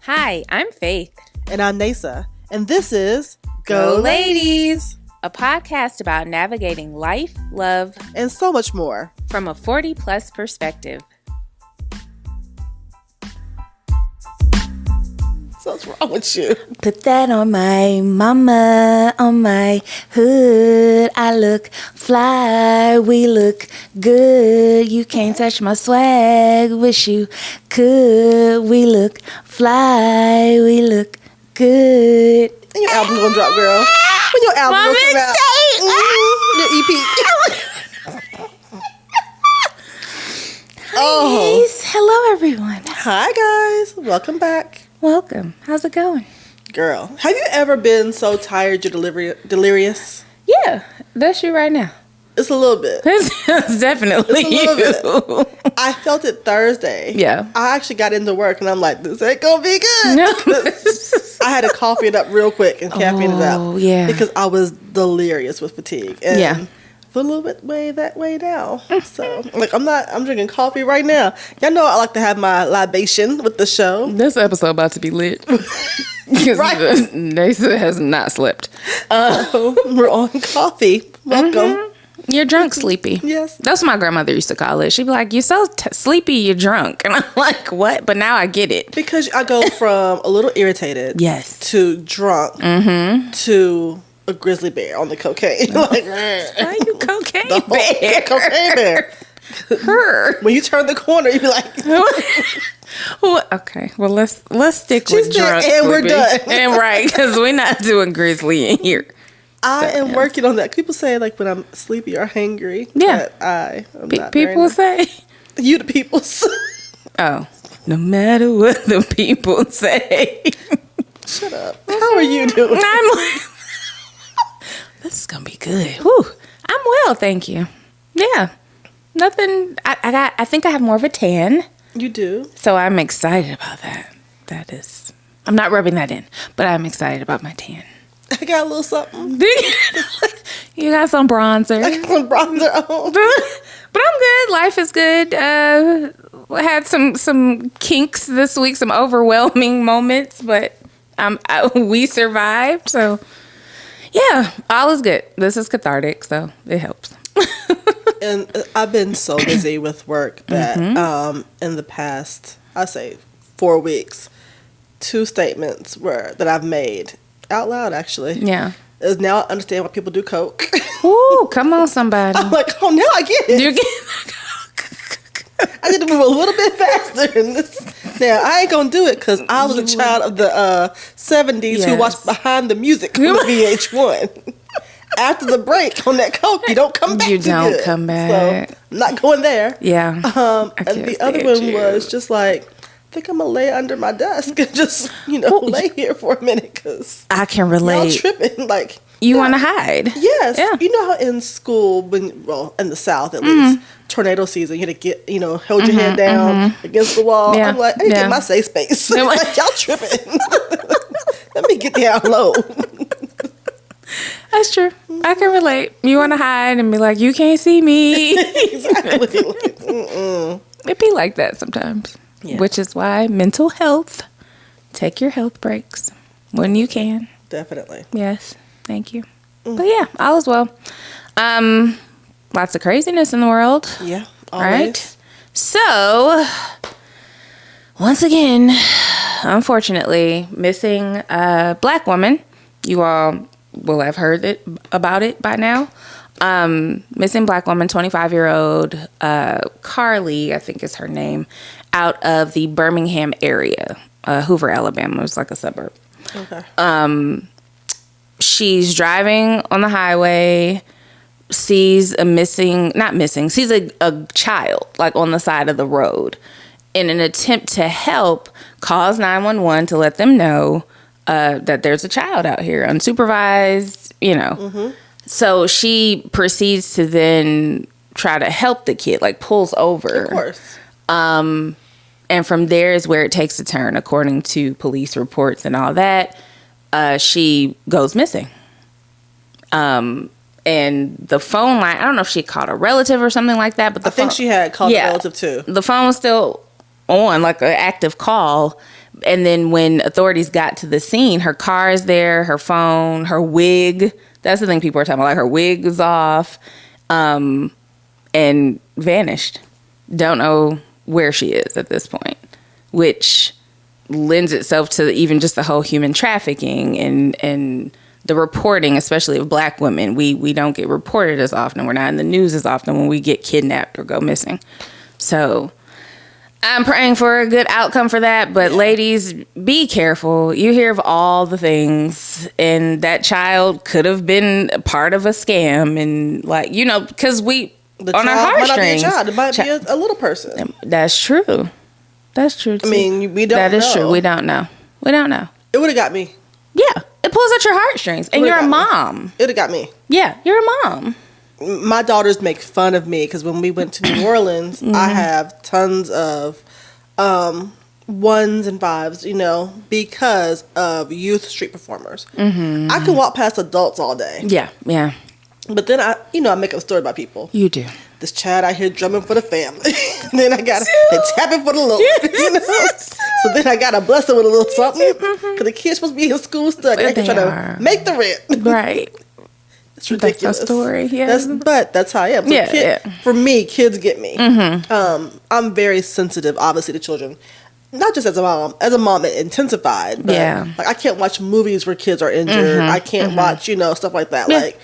Hi, I'm Faith. And I'm Nasa. And this is Go Ladies, a podcast about navigating life, love, and so much more from a 40-plus perspective. So what's wrong with you? Put that on my mama, on my hood. I look fly, we look good. You can't touch my swag, wish you could. We look fly, we look good. And your album gonna drop, girl. When your album gonna come out. Your EP. Nice. Hello, everyone. Hi, guys. Welcome back. Welcome. How's it going? Girl, have you ever been so tired you're delirious? Yeah, that's you right now. It's a little bit. It's definitely it's a little bit. I felt it Thursday. Yeah. I actually got into work and I'm like, this ain't gonna be good. No. I had to coffee it up real quick and caffeine it up. Oh, yeah. Because I was delirious with fatigue. And yeah. a little bit that way now. So, like, I'm drinking coffee right now. Y'all know I like to have my libation with the show. This episode about to be lit. Right. Nasa has not slept. We're on coffee. Welcome. Mm-hmm. You're drunk, sleepy. Yes. That's what my grandmother used to call it. She'd be like, you're so sleepy, you're drunk. And I'm like, what? But now I get it. Because I go from a little irritated yes. to drunk to a grizzly bear on the cocaine. Like, why you cocaine bear? Cocaine bear. Her. When you turn the corner, you be like, okay. Well, let's stick with drunk, and we're done. And right, because we're not doing grizzly in here. I am working on that. People say like when I'm sleepy or hangry. Yeah. But I am not people say. You the people. Oh, no matter what the people say. Shut up. How are you doing? I'm like, this is gonna be good. Whew. I'm well, thank you. Yeah, nothing. I think I have more of a tan. You do. So I'm excited about that. That is. I'm not rubbing that in, but I'm excited about my tan. I got a little something. You got some bronzer. I got some bronzer on. But I'm good. Life is good. Had some kinks this week, some overwhelming moments, but we survived. So yeah, all is good. This is cathartic, so it helps. And I've been so busy with work that in the past, I say 4 weeks, 2 statements that I've made out loud, actually. Yeah. Is now I understand why people do coke. Ooh, come on, somebody. I'm like, oh, now I get it. You get I need to move a little bit faster than this. Now, I ain't going to do it because I was a child of the 70s who watched Behind the Music on VH1. After the break on that coke, you don't come back. You don't come back. So, I'm not going there. Yeah. And the other one was just like, I think I'm going to lay under my desk and just, lay here for a minute because I can relate. Y'all tripping. Like, you want to hide. Yes. Yeah. You know how in school, in the South at least, tornado season, you had to get, hold your head down against the wall. Yeah. I'm like, I need to get my safe space. Like, y'all tripping. Let me get down low. That's true. I can relate. You want to hide and be like, you can't see me. Exactly. It be like that sometimes. Yeah. Which is why mental health, take your health breaks when you can. Definitely. Yes. Thank you. But yeah, all is well. Lots of craziness in the world. Yeah. Always. Right? So, once again, unfortunately, missing a Black woman. You all will have heard about it by now. Missing Black woman, 25-year-old Carly, I think is her name, out of the Birmingham area, Hoover, Alabama. It's like a suburb. Okay. She's driving on the highway, sees sees a child like on the side of the road. In an attempt to help, calls 911 to let them know that there's a child out here, unsupervised, So she proceeds to then try to help the kid, like pulls over. Of course. And from there is where it takes a turn, according to police reports and all that. She goes missing. And the phone line, I don't know if she called a relative or something like that, but I think she had called a relative too. The phone was still on, like an active call, And then when authorities got to the scene, her car is there, her phone, her wig. That's the thing people are talking about. Like, her wig was off, and vanished. Don't know where she is at this point, which lends itself to even just the whole human trafficking and the reporting, especially of Black women. We don't get reported as often. We're not in the news as often when we get kidnapped or go missing. So I'm praying for a good outcome for that. But ladies, be careful. You hear of all the things, and that child could have been a part of a scam, and like, you know, because we on our heartstrings. Might not be a child. It might be a little person. That's true. That's true too. I mean, we don't know. That is true. We don't know. We don't know. It would have got me. Yeah. It pulls at your heartstrings. And you're a mom. It would have got me. Yeah. You're a mom. My daughters make fun of me because when we went to New Orleans, I have tons of ones and fives, you know, because of youth street performers. Mm-hmm. I can walk past adults all day. Yeah. Yeah. But then I make up a story about people. You do. This child out here drumming for the family. Then I got they tapping for the Lord. You know? So then I got to bless them with a little something because the kid's supposed to be in school studying. They trying to make the rent. Right. It's ridiculous. That's a story. Yeah. But that's how I am. So for me, kids get me. Mm-hmm. I'm very sensitive, obviously, to children. Not just as a mom. As a mom, it intensified. But like, I can't watch movies where kids are injured. I can't watch, stuff like that. Yeah. Like,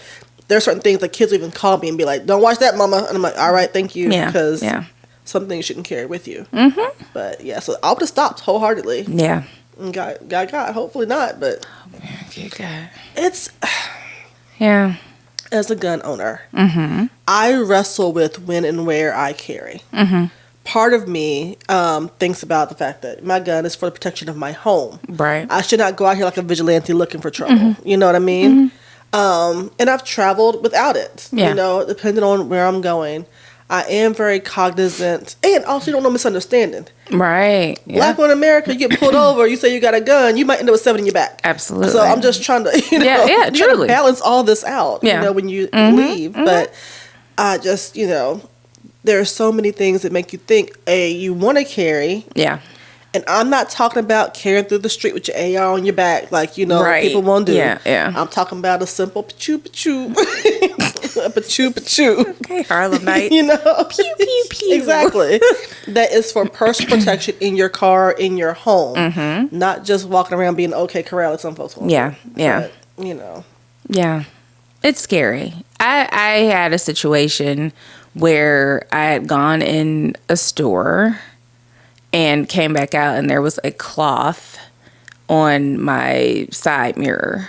there are certain things that kids will even call me and be like, "Don't watch that, mama." And I'm like, "All right, thank you," because some things you shouldn't carry with you. Mm-hmm. But yeah, so I would have stopped wholeheartedly. Yeah. And God, hopefully not. But God. It's as a gun owner, I wrestle with when and where I carry. Part of me thinks about the fact that my gun is for the protection of my home. Right. I should not go out here like a vigilante looking for trouble. You know what I mean? And I've traveled without it, depending on where I'm going. I am very cognizant, and also you don't know misunderstanding. Right. Yeah. Black in America, you get pulled over, you say you got a gun, you might end up with 7 in your back. Absolutely. So I'm just trying to, you truly balance all this out, when you leave. But I just, there are so many things that make you think, you want to carry. Yeah. And I'm not talking about carrying through the street with your AR on your back, like, people won't do. Yeah, yeah. I'm talking about a simple pa-choo. A pa-choo. Okay, Harlem Night. Pew, pew, pew. Exactly. That is for personal protection in your car, in your home. Not just walking around being okay corral, like some folks want. Yeah, yeah. But, Yeah. It's scary. I had a situation where I had gone in a store and came back out, and there was a cloth on my side mirror.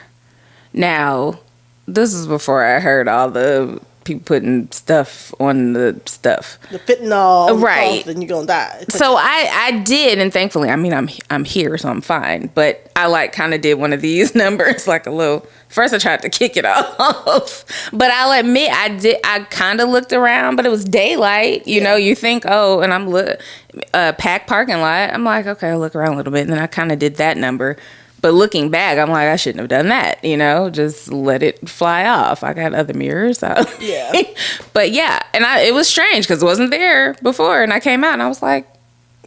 Now, this is before I heard all the people putting stuff on the stuff. The fentanyl, right? Then you're gonna die. So I did, and thankfully, I mean, I'm here, so I'm fine. But I kind of did one of these numbers, like a little. First, I tried to kick it off, but I'll admit I did. I kind of looked around, but it was daylight. You think, and I'm packed parking lot. I'm like, okay, I'll look around a little bit, and then I kind of did that number. But looking back, I'm like, I shouldn't have done that, just let it fly off. I got other mirrors. So. Yeah. But yeah, and it was strange because it wasn't there before. And I came out and I was like,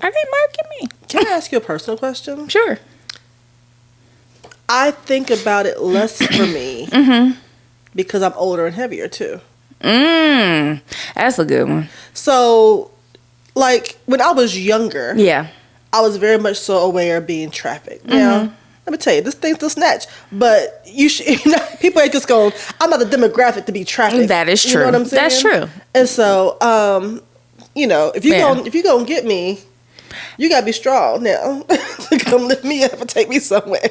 are they marking me? Can I ask you a personal question? Sure. I think about it less for me because I'm older and heavier too. That's a good one. So, like, when I was younger, I was very much so aware of being trafficked. Now, let me tell you, this thing's a snatch. But you should, people ain't just going, I'm not the demographic to be trafficked. That is true. You know what I'm saying? That's true. And so, if you gonna get me, you gotta be strong now to come lift me up and take me somewhere.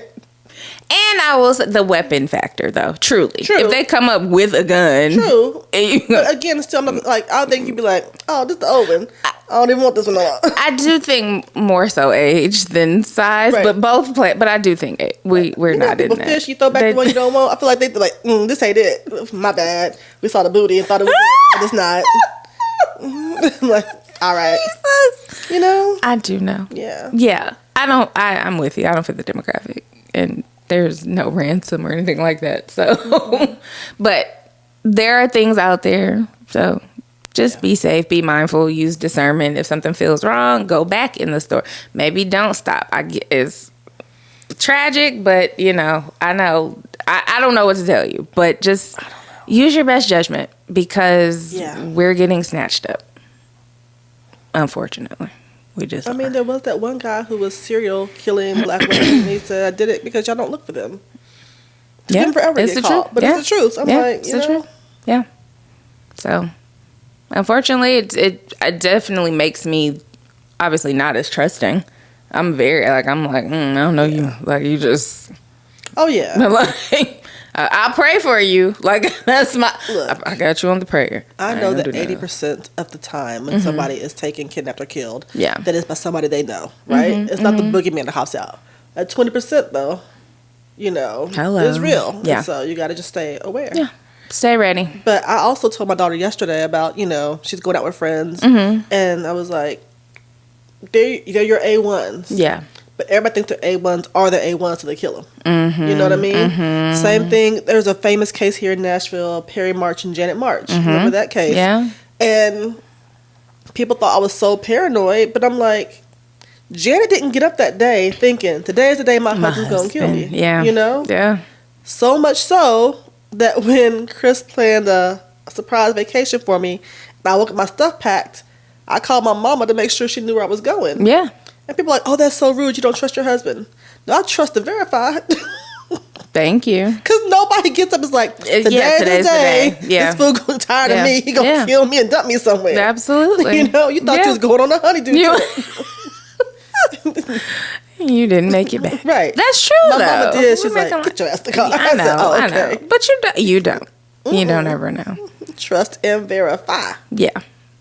And I will say the weapon factor, though. Truly. True. If they come up with a gun. True. But again, still, I'm not, like, I don't think you'd be like, oh, this is the old one. I don't even want this one alone. I do think more so age than size, but both play. But I do think we're not in that. Fish, you throw back the one you don't want. I feel like they're like, this ain't it. My bad. We saw the booty and thought it was it, but it's not. I'm like, all right. Jesus. I do know. Yeah. Yeah. I'm with you. I don't fit the demographic. And there's no ransom or anything like that. So, but there are things out there. So Just be safe, be mindful, use discernment. If something feels wrong, go back in the store. Maybe don't stop. I get it's tragic, but you know, I know I don't know what to tell you, but just use your best judgment because we're getting snatched up. Unfortunately. I mean, there was that one guy who was serial killing black women, and he said, "I did it because y'all don't look for them." He didn't forever get caught, but it's the truth. I'm like, you know, yeah. So, unfortunately, it definitely makes me obviously not as trusting. I'm like, I don't know you. Like, you just. Oh yeah. Like, I'll pray for you. Like, that's my. Look, I got you on the prayer. I know that 80% of the time when somebody is taken, kidnapped, or killed, that is by somebody they know, right? It's not the boogeyman that hops out. At 20%, though, you know, is real. Yeah. And so you got to just stay aware. Yeah. Stay ready. But I also told my daughter yesterday about, you know, she's going out with friends, and I was like, they're your A1s. Yeah. But everybody thinks they're A1s are the A1s, so they kill them. You know what I mean? Same thing. There's a famous case here in Nashville, Perry March and Janet March. Remember that case? Yeah. And people thought I was so paranoid, but I'm like, Janet didn't get up that day thinking, today is the day my husband's going to kill me. Yeah. You know? Yeah. So much so that when Chris planned a surprise vacation for me, and I woke up my stuff packed, I called my mama to make sure she knew where I was going. Yeah. And people are like, oh, that's so rude. You don't trust your husband. No, I trust to verify. Thank you. Because nobody gets up and is like, today's the day. Yeah. This fool going tired of me. He going to kill me and dump me somewhere. Absolutely. You know, you thought you was going on a honeydew trip. You didn't make it back. Right. That's true, my though. mama did. She's like, get your ass to car. I know, said, oh, okay. I know. But you don't. You don't ever know. Trust and verify. Yeah.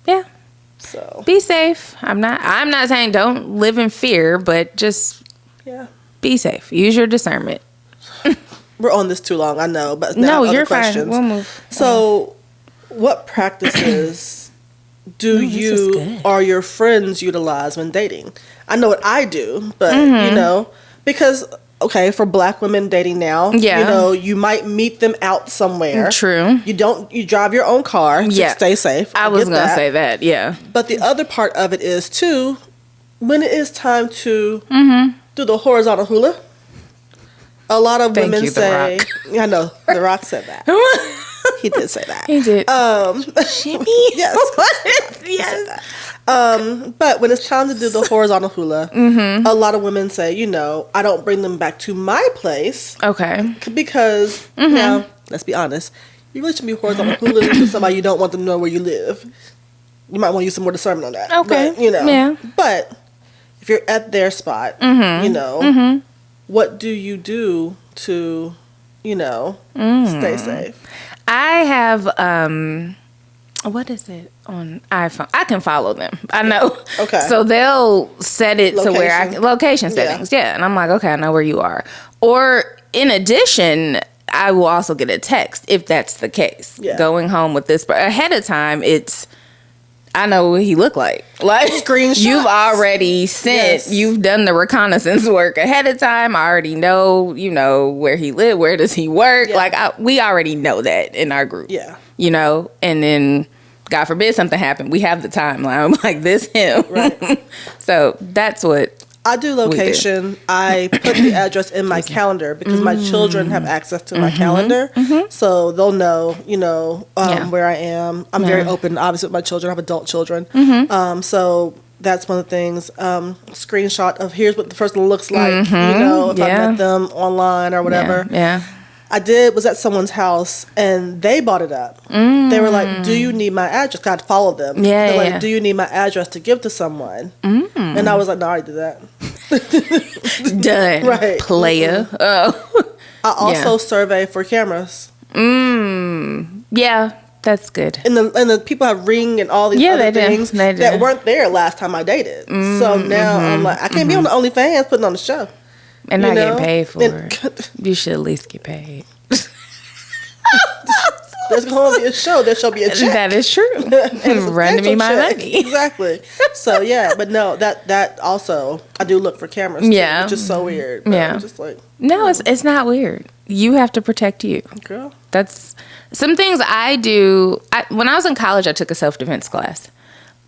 Yeah. So be safe. I'm not saying don't live in fear, but just be safe. Use your discernment. We're on this too long, I know, but no, you're questions. Fine. We'll move. So, what practices do you or your friends utilize when dating? I know what I do, but you know, because okay, for black women dating now, you know, you might meet them out somewhere. True. You drive your own car to stay safe. I was going to say that, yeah. But the other part of it is, too, when it is time to do the horizontal hula, a lot of women say, I know, The Rock said that. He did say that. He did. Shimmy? Yes. Yes. But when it's time to do the horizontal hula, a lot of women say, you know, I don't bring them back to my place. Okay. Because, now, let's be honest, you really shouldn't be horizontal hula to somebody you don't want them to know where you live. You might want to use some more discernment on that. Okay. But, you know. But if you're at their spot, you know, what do you do to, you know, stay safe? I have, what is it on iPhone? I can follow them. I know. Okay. So they'll set it to where location settings. Yeah. And I'm like, okay, I know where you are. Or in addition, I will also get a text if that's the case. Yeah. Going home with this, but ahead of time, I know what he looked like. Like, screenshots. You've already sent, you've done the reconnaissance work ahead of time. I already know, you know, where he lived, where does he work. Yeah. Like, we already know that in our group. Yeah. You know, and then, God forbid something happened, we have the timeline. I'm like, this him. Right. So, that's what I do location. I put the address in my calendar because my children have access to my calendar. So they'll know, you know, where I am. I'm very open, obviously, with my children. I have adult children. So that's one of the things. Screenshot of here's what the person looks like, you know, if I met them online or whatever. Yeah. I was at someone's house and they bought it up. They were like, do you need my address? I'd follow them. They're like, do you need my address to give to someone? And I was like, no, I already did that. Done. Right. Player. Oh. I also survey for cameras. Yeah, that's good. And the people have Ring and all these other things that weren't there last time I dated. So now I'm like, I can't be on the OnlyFans putting on the show. And not getting paid for it. You should at least get paid. There's going to be a show. There shall be a check. That is true. Run to me my money. Exactly. So, yeah. But no, that also, I do look for cameras, too, which is so weird. Yeah. I'm just like... No, it's not weird. You have to protect you. Girl. That's Some things I do. When I was in college, I took a self-defense class,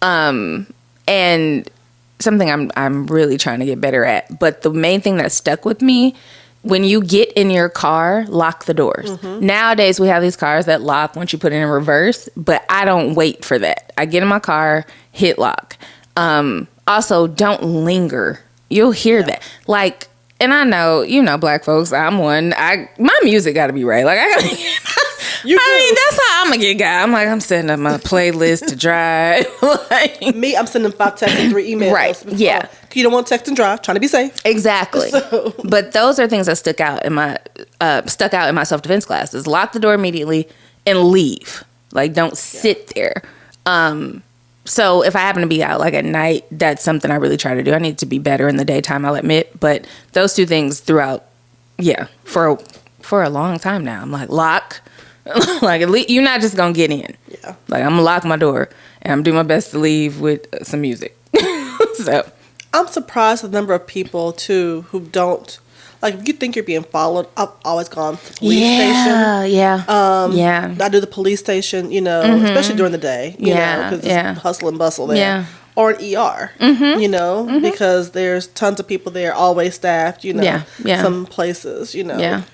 and something I'm really trying to get better at. But the main thing that stuck with me: when you get in your car, lock the doors. Nowadays, we have these cars that lock once you put it in reverse, but I don't wait for that. I get in my car, hit lock. Also, don't linger. You'll hear that. Like, and I know, Black folks, I'm one. My music got to be right. Like, I mean, that's how I'm going to get guy. I'm like, I'm setting up my playlist to drive. Like, me, I'm sending 5 texts and 3 emails. Right, yeah. You don't want to text and drive, trying to be safe. Exactly. So. But those are things that stuck out in my self-defense classes. Lock the door immediately and leave. Like, don't sit there. So if I happen to be out like at night, that's something I really try to do. I need to be better in the daytime, I'll admit. But those 2 things throughout, for a long time now. I'm like, lock. Like, at least you're not just going to get in. Yeah. Like, I'm going to lock my door and I'm doing my best to leave with some music. So. I'm surprised at the number of people, too, who don't. Like, if you think you're being followed, I've always gone to the police station. Yeah. I do the police station, especially during the day, because it's hustle and bustle there. Yeah. Or an ER, because there's tons of people there, always staffed, some places,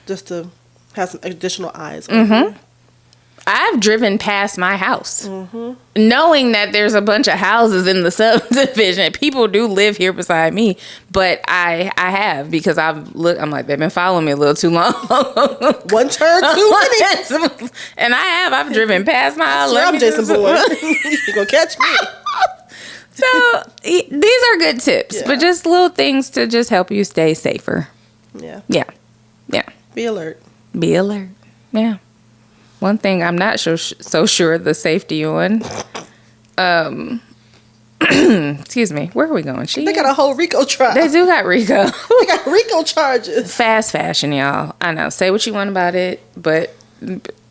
just to have some additional eyes on you. I've driven past my house, knowing that there's a bunch of houses in the subdivision. People do live here beside me, but I have, because I'm like, they've been following me a little too long. One turn too many. And I've driven past my house. I'm Jason Bourne. You're going to catch me. So these are good tips, but just little things to just help you stay safer. Yeah. Be alert. Yeah. One thing I'm not so sure the safety on. Excuse me. Where are we going? They got a whole RICO trial. They do got RICO. They got RICO charges. Fast fashion, y'all. I know. Say what you want about it, but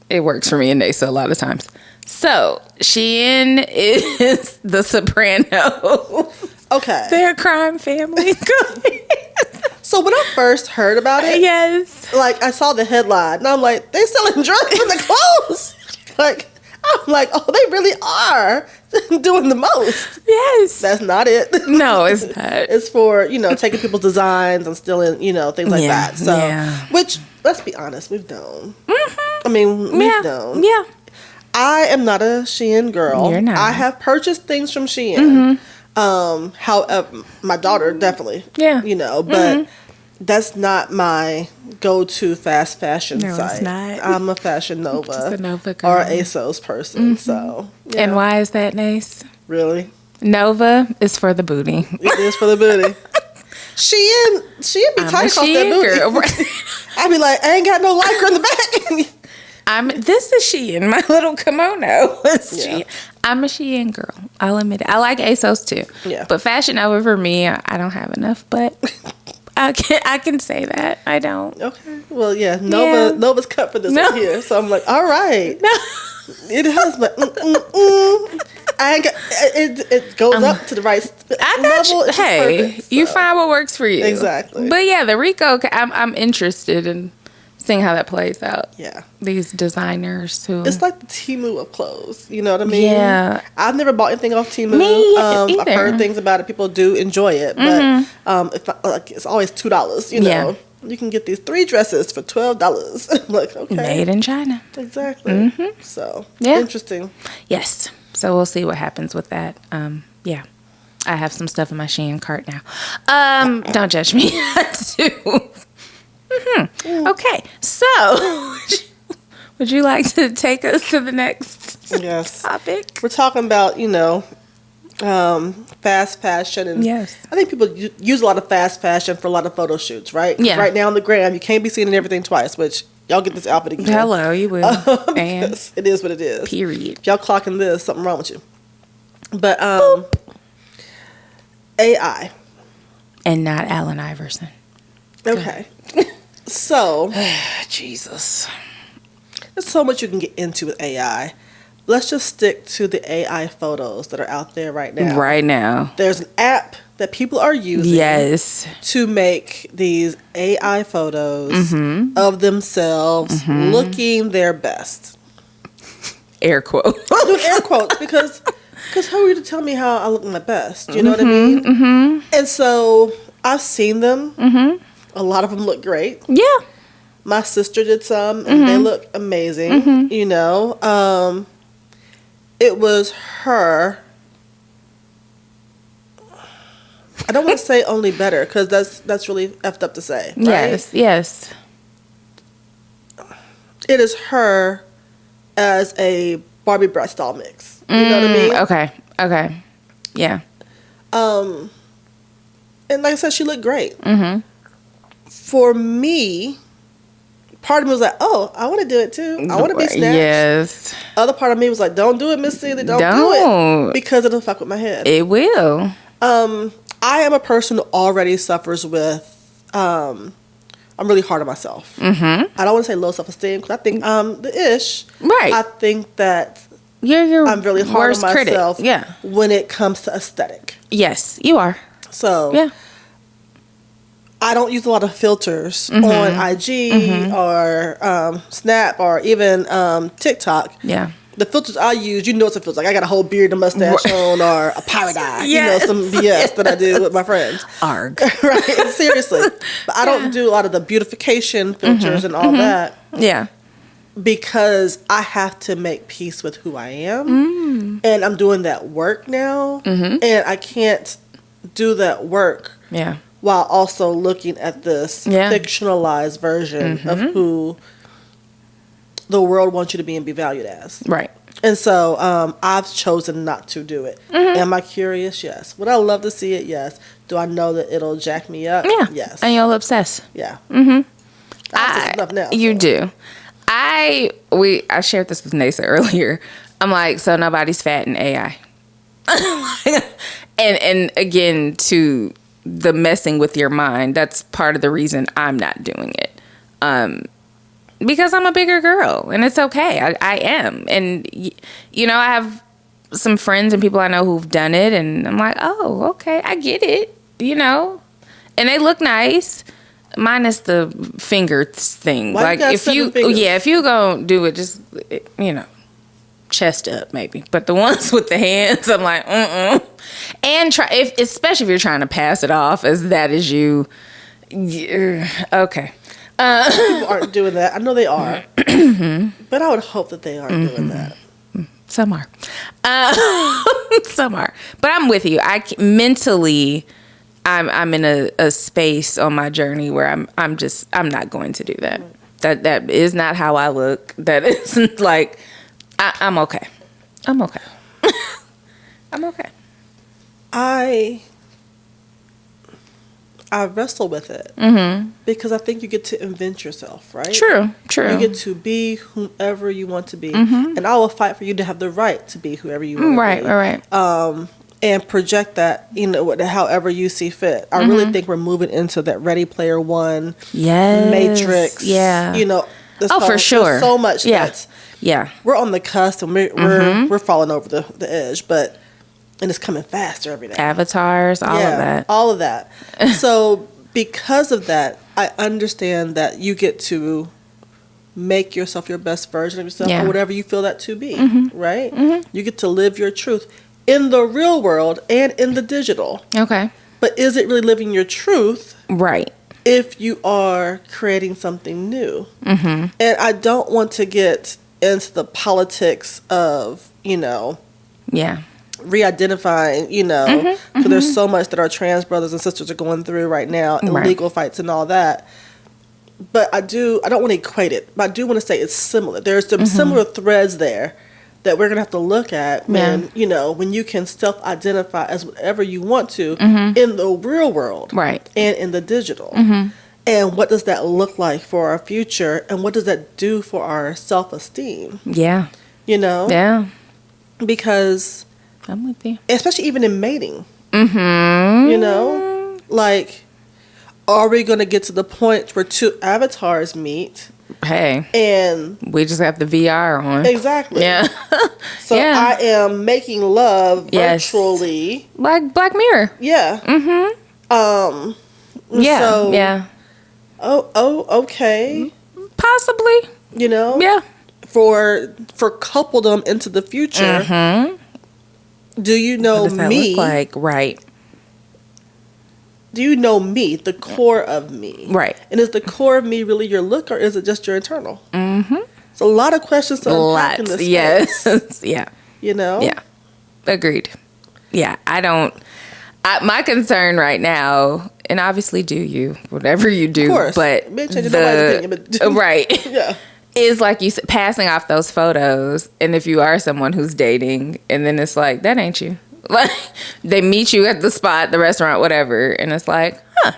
it works for me and Nasa a lot of times. So, Shein is the Soprano. Okay. They're a crime family. So when I first heard about it, yes, like, I saw the headline and I'm like, they selling drugs in the clothes. I'm like, oh, they really are doing the most. Yes. That's not it. No, it's not. It's for, taking people's designs and stealing, things like that. So, which, let's be honest, we've done. I mean, we've done. Yeah. I am not a Shein girl. You're not. I have purchased things from Shein. However, my daughter definitely. Yeah. But that's not my go-to fast fashion site. It's not. I'm a Fashion Nova. Just a Nova girl. Or an ASOS person. So. Yeah. And why is that nice? Really? Nova is for the booty. It is for the booty. Shein be tight across that booty. Girl. I be like, I ain't got no lycra in the back. This is Shein, my little kimono. Shein. I'm a Shein girl. I'll admit it. I like ASOS too. Yeah. But Fashion Nova for me, I don't have enough. But I can say that I don't. Okay. Well, yeah. Nova's cut for this one here. So I'm like, all right. No. It has, but I ain't got, it goes up to the right level. Hey, perfect, so. You find what works for you. Exactly. But yeah, the RICO, I'm interested in seeing how that plays out. Yeah. These designers who... It's like the Temu of clothes. You know what I mean? Yeah. I've never bought anything off Temu. Me either. I've heard things about it. People do enjoy it. But it's always $2, you know? Yeah. You can get these 3 dresses for $12. I'm like, okay. Made in China. Exactly. So, interesting. Yes. So we'll see what happens with that. Yeah. I have some stuff in my Shein cart now. Don't judge me. I do. Okay, so would you like to take us to the next topic? We're talking about, fast fashion. And I think people use a lot of fast fashion for a lot of photo shoots, right? Yeah. Right now on the gram, you can't be seeing everything twice, which y'all get this outfit again. Hello, you will. And it is what it is. Period. If y'all clocking this, something wrong with you. But AI. And not Allen Iverson. Okay. So, Jesus. There's so much you can get into with AI. Let's just stick to the AI photos that are out there right now. Right now. There's an app that people are using to make these AI photos of themselves looking their best. Air quote. I do air quotes because who are you to tell me how I look my best? You know what I mean? Mm-hmm. And so I've seen them. Mm-hmm. A lot of them look great. Yeah. My sister did some, and they look amazing. You know, it was her. I don't want to say only better because that's really effed up to say. Right? Yes. Yes. It is her as a Barbie breast doll mix. You know what I mean? Okay. Okay. Yeah. And like I said, she looked great. Mm-hmm. For me, part of me was like, oh, I want to do it too. I want to be snatched. Yes. Other part of me was like, don't do it, Miss Celie. Don't do it. Because it'll fuck with my head. It will. I am a person who already suffers with, I'm really hard on myself. Mm-hmm. I don't want to say low self-esteem because I think I'm the ish. Right. I think that You're I'm really hard on myself Yeah. when it comes to aesthetic. Yes, you are. So yeah. I don't use a lot of filters on IG or Snap or even TikTok. Yeah. The filters I use, you know it's a filter. Like I got a whole beard and mustache on or a pirate eye. Yes. You know, some BS that I do with my friends. Arg. Right, seriously. But I don't do a lot of the beautification filters and all that. Yeah. Because I have to make peace with who I am. And I'm doing that work now. And I can't do that work Yeah. while also looking at this fictionalized version of who the world wants you to be and be valued as. Right. And so I've chosen not to do it. Am I curious? Yes. Would I love to see it? Yes. Do I know that it'll jack me up? Yeah. Yes. And you'll obsess. Yeah. I enough now. You do. I shared this with Nasa earlier. I'm like, so nobody's fat in AI. and again, to the messing with your mind, that's part of the reason I'm not doing it. Because I'm a bigger girl and it's okay. I am. And, you know, I have some friends and people I know who've done it and I'm like, oh, okay, I get it, you know. And they look nice, minus the finger thing. Why like if you gonna do it, just, you know, chest up maybe. But the ones with the hands, I'm like, And especially if you're trying to pass it off as that is you, okay. People aren't doing that. I know they are. But I would hope that they aren't doing that. Some are. Some are. But I'm with you. Mentally, I'm in a space on my journey where I'm not going to do that. That is not how I look. That isn't like, I'm okay. I'm okay. I'm okay. I wrestle with it because I think you get to invent yourself, right? True. You get to be whomever you want to be, and I will fight for you to have the right to be whoever you want to be. Right. And project that, you know, however you see fit. I really think we're moving into that Ready Player One, Matrix. Yeah. You know. For sure. There's so much. Yeah. We're on the cusp, and we're falling over the edge, but. And it's coming faster every day. Avatars, all of that. So because of that, I understand that you get to make yourself your best version of yourself or whatever you feel that to be, right? You get to live your truth in the real world and in the digital. Okay. But is it really living your truth? Right. If you are creating something new. And I don't want to get into the politics of, you know... Yeah. re-identifying, you know, because there's so much that our trans brothers and sisters are going through right now, and legal fights and all that. But I don't want to equate it, but I do want to say it's similar. There's some similar threads there that we're going to have to look at when, you know, when you can self-identify as whatever you want to in the real world and in the digital. And what does that look like for our future, and what does that do for our self-esteem? Yeah. You know? Yeah. Because... I'm with you. Especially even in mating. You know? Like, are we going to get to the point where two avatars meet? Hey. And... we just have the VR on. Exactly. Yeah. So I am making love virtually. Like Black Mirror. Yeah. Yeah. Oh, okay. Possibly. You know? Yeah. for coupledom into the future. Do you know what does that me? Look like? Right. Do you know me, the core of me? Right. And is the core of me really your look, or is it just your internal? It's a lot of questions to unpack in this space. Yes. Yeah. You know? Yeah. Agreed. Yeah. My concern right now, and obviously do you, whatever you do, of course. but right. Yeah. Is like you said, passing off those photos, and if you are someone who's dating, and then it's like, that ain't you. Like, they meet you at the spot, the restaurant, whatever, and it's like, huh.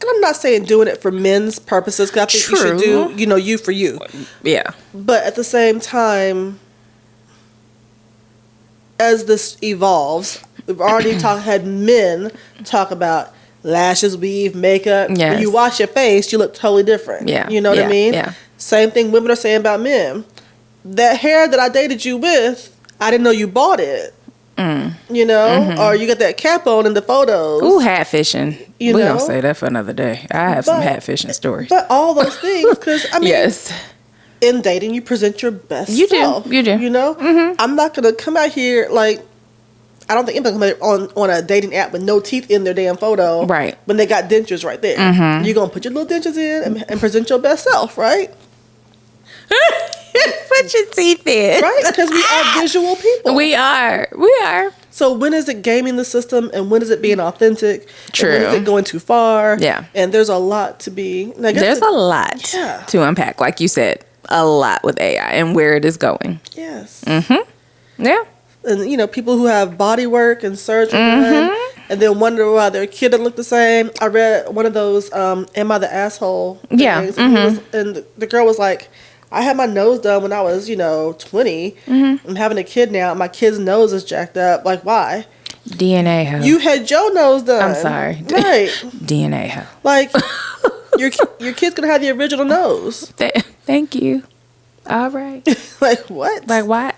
And I'm not saying doing it for men's purposes, because I think you should do, you for you. Yeah. But at the same time, as this evolves, we've already had men talk about lashes, weave, makeup. Yes. When you wash your face, you look totally different. Yeah. You know what I mean? Yeah. Same thing women are saying about men. That hair that I dated you with, I didn't know you bought it. You know? Or you got that cap on in the photos. Ooh, hatfishing. We don't say that for another day. I have some hatfishing stories. But all those things, because, I mean, yes. in dating, you present your best self. You do. You know? I'm not going to come out here like, I don't think anybody come on a dating app with no teeth in their damn photo. Right. When they got dentures right there. You're going to put your little dentures in and present your best self, right? Put your teeth in. Right? Because we are visual people. We are. So when is it gaming the system, and when is it being authentic? True. And when is it going too far? Yeah. And there's a lot to be. There's a lot to unpack. Like you said, a lot with AI and where it is going. Yes. Yeah. And, people who have body work and surgery done, and then wonder why their kid doesn't look the same. I read one of those, Am I the Asshole? Things. Yeah. And the girl was like, I had my nose done when I was, 20. I'm having a kid now. My kid's nose is jacked up. Like, why? DNA hoe. You had your nose done. I'm sorry. Right. DNA hoe. Like, your kid's going to have the original nose. Thank you. All right. Like, what? Like, what?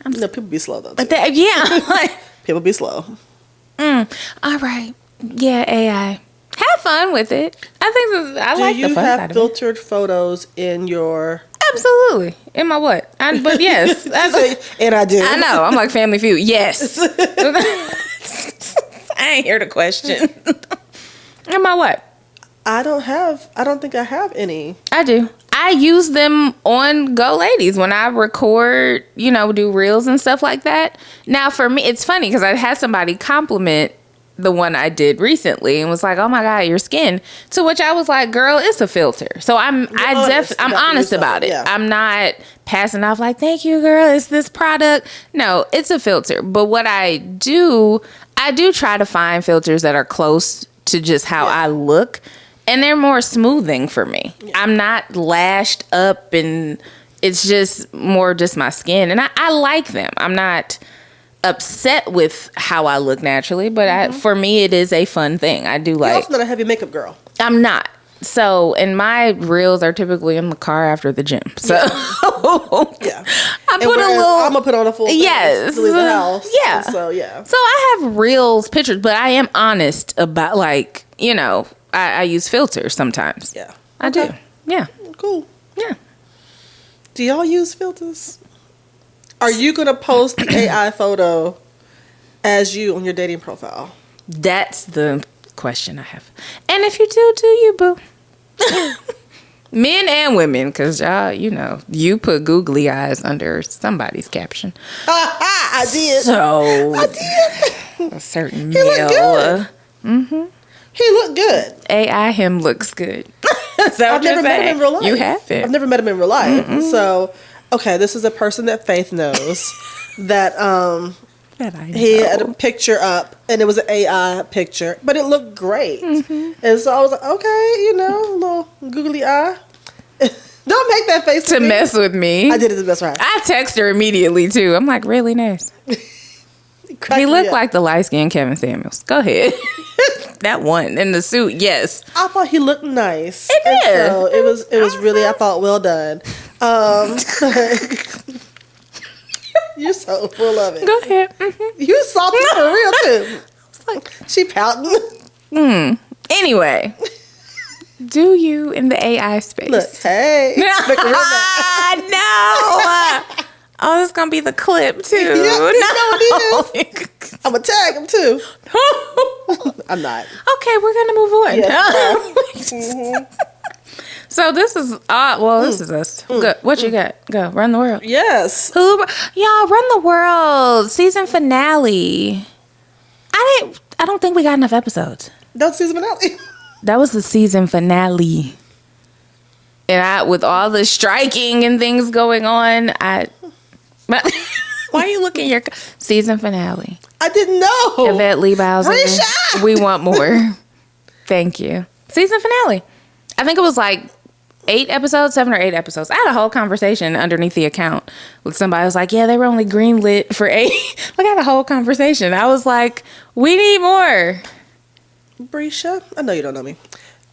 People be slow, though. But yeah. People be slow. All right. Yeah, AI. Have fun with it. I think I like the fun side of it. Do you have filtered photos in your... Absolutely. In my what? But yes. And I do. I know. I'm like Family Feud. Yes. I ain't here to question. In my what? I don't think I have any. I do. I use them on Go Ladies when I record, do reels and stuff like that. Now, for me, it's funny because I had somebody compliment the one I did recently and was like, "Oh my God, your skin." To which I was like, "Girl, it's a filter." So I'm honest about it. Yeah. I'm not passing off like, "Thank you, girl. It's this product." No, it's a filter. But what I do try to find filters that are close to just how I look. And they're more smoothing for me. Yeah. I'm not lashed up, and it's just more just my skin. And I like them. I'm not upset with how I look naturally, but for me, it is a fun thing. I do like... You're also not a heavy makeup girl. I'm not. So, and my reels are typically in the car after the gym. So, yeah. I put a little... I'm going to put on a full thing to leave the house. Yeah. So, yeah. So, I have reels, pictures, but I am honest about, like, I use filters sometimes. Yeah. I do. Yeah. Cool. Yeah. Do y'all use filters? Are you going to post the AI photo as you on your dating profile? That's the question I have. And if you do you, boo. Men and women, because y'all, you put googly eyes under somebody's caption. I did. So. I did. A certain male. He looked good. AI him looks good. I've never met him in real life. You haven't. I've never met him in real life. So, okay, this is a person that Faith knows that that I know. He had a picture up, and it was an AI picture, but it looked great. And so I was like, okay, a little googly eye. Don't make that face to mess with me. I did it the best right. I text her immediately too. I'm like, really nice. He looked like the light-skinned Kevin Samuels. Go ahead. That one in the suit, yes. I thought he looked nice. It did. So it was really, I thought, well done. You're so full of it. Go ahead. You salty for real too. She pouting. Anyway, do you in the AI space. Look, hey. No. Oh, this is going to be the clip, too. Yeah, it is. I'm going to tag him, too. I'm not. Okay, we're going to move on. Yes, So this is this is us. Go. What you got? Go. Run the world. Yes. Y'all, Run the World season finale. I don't think we got enough episodes. That was season finale. That was the season finale. And with all the striking and things going on, why are you looking at your season finale? I didn't know. Yvette Lee Bowser. Bresha! We want more. Thank you. Season finale. I think it was like 7 or 8 episodes. I had a whole conversation underneath the account with somebody. I was like, yeah, they were only greenlit for 8. Like, I had a whole conversation. I was like, we need more. Bresha, I know you don't know me.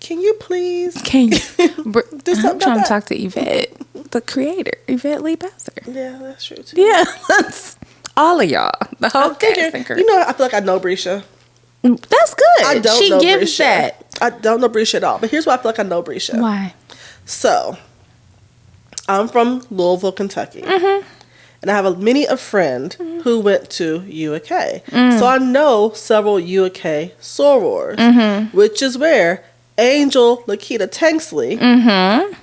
Can you please? Can you? Do something I'm trying about to talk to Yvette, the creator, Yvette Lee Bowser. Yeah, that's true too. Yeah, that's all of y'all. The whole cast and crew. You know, I feel like I know Bresha. That's good. I don't she know gives Bresha. that. I don't know Bresha at all. But here's why I feel like I know Bresha. Why? So, I'm from Louisville, Kentucky. Mm-hmm. And I have many a friend who went to UAK. So I know several UAK sorors, which is where Angel Lakita Tanksley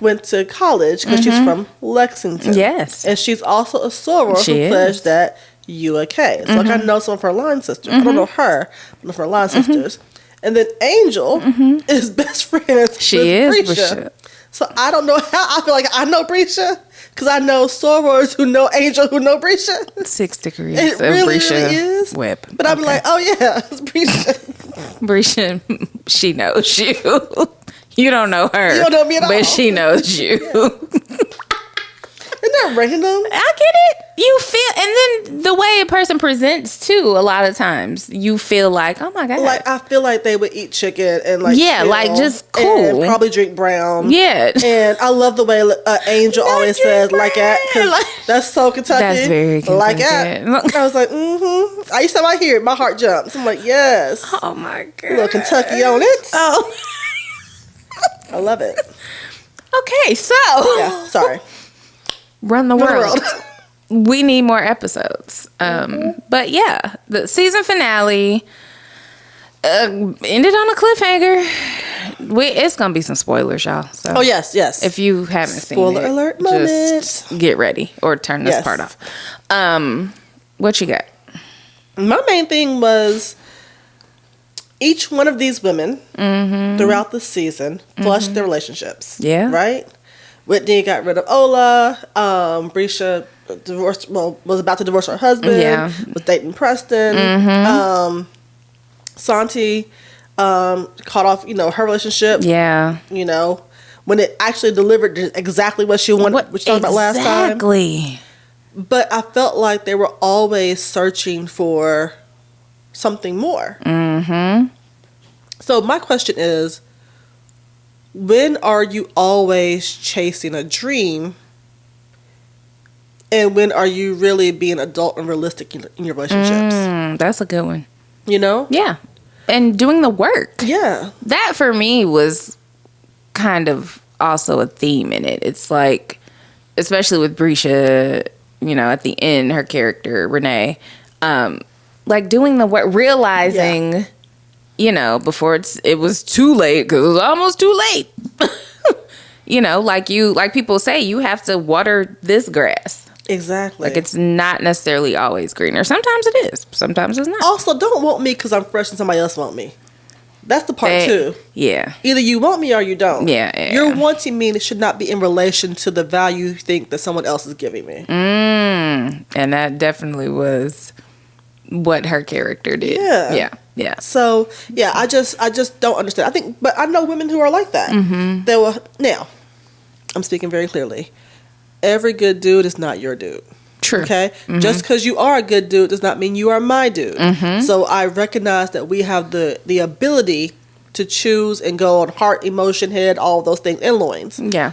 went to college because she's from Lexington. Yes. And she's also a soror who pledged at UAK. So like I know some of her line sisters. I don't know her, but of her line sisters. And then Angel is best friends with Bresha. So I don't know how. I feel like I know Bresha because I know sorors who know Angel who know Bresha. 6 degrees It of really, Bresha really is. Webb. But I'm like, oh yeah, it's Bresha. Bresha, she knows you. You don't know her. You don't know me at all. But she knows you. Isn't that random? I get it. You feel, and then the way a person presents too, a lot of times you feel like, oh my God. Like I feel like they would eat chicken and like like just cool. and probably drink brown. Yeah. And I love the way Angel always says like that because that's so Kentucky. That's very Kentucky. Like that. I was like, I used to hear it, my heart jumps. I'm like, yes. Oh my God. A little Kentucky on it. Oh. I love it. Okay, so yeah, sorry. Run the world. We need more episodes. But yeah, the season finale ended on a cliffhanger. It's gonna be some spoilers, y'all. So yes. If you haven't seen it, spoiler alert just get ready or turn this part off. What you got? My main thing was each one of these women throughout the season flushed their relationships. Yeah. Right? Whitney got rid of Ola. Bresha divorced. Well, was about to divorce her husband. Yeah, was dating Preston. Santi caught off. Her relationship. Yeah, when it actually delivered exactly what she wanted, which we talked about last time. Exactly. But I felt like they were always searching for something more. So my question is, when are you always chasing a dream? And when are you really being adult and realistic in your relationships? That's a good one. Yeah. And doing the work. Yeah. That for me was kind of also a theme in it. It's like, especially with Bresha, at the end, her character, Renee, like doing the work, realizing... before it was too late, because it was almost too late. Like people say, you have to water this grass. Exactly. Like it's not necessarily always greener. Sometimes it is. Sometimes it's not. Also, don't want me because I'm fresh and somebody else want me. That's the part too. Yeah. Either you want me or you don't. Yeah. You're wanting me, and it should not be in relation to the value you think that someone else is giving me. And that definitely was what her character did. Yeah. So I just don't understand. But I know women who are like that. Now, I'm speaking very clearly. Every good dude is not your dude. True. Okay? Just because you are a good dude does not mean you are my dude. So I recognize that we have the ability to choose and go on heart, emotion, head, all of those things, and loins. Yeah.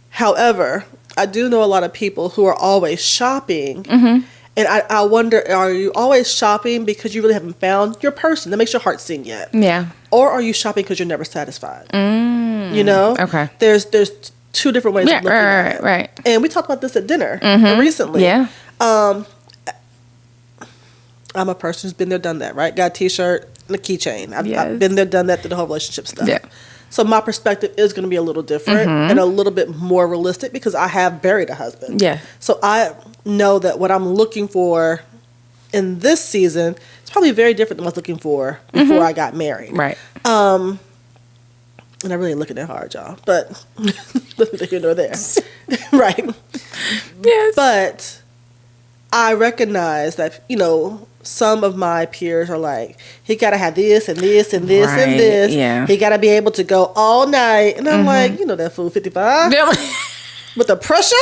However, I do know a lot of people who are always shopping. And I wonder, are you always shopping because you really haven't found your person that makes your heart sing yet? Yeah. Or are you shopping because you're never satisfied? You know? Okay. There's two different ways of looking at it. Right. And we talked about this at dinner recently. Yeah. I'm a person who's been there, done that, right? Got a t-shirt and a keychain. I've been there, done that through the whole relationship stuff. Yeah. So my perspective is going to be a little different and a little bit more realistic because I have buried a husband. Yeah. So I know that what I'm looking for in this season is probably very different than what I was looking for before I got married. Right. And I really ain't looking that hard, y'all. But neither here nor there. Right. Yes. But I recognize that, you know, some of my peers are like, he got to have this and this and this and this. Yeah. He got to be able to go all night. And I'm like, you know that fool 55? With the pressure?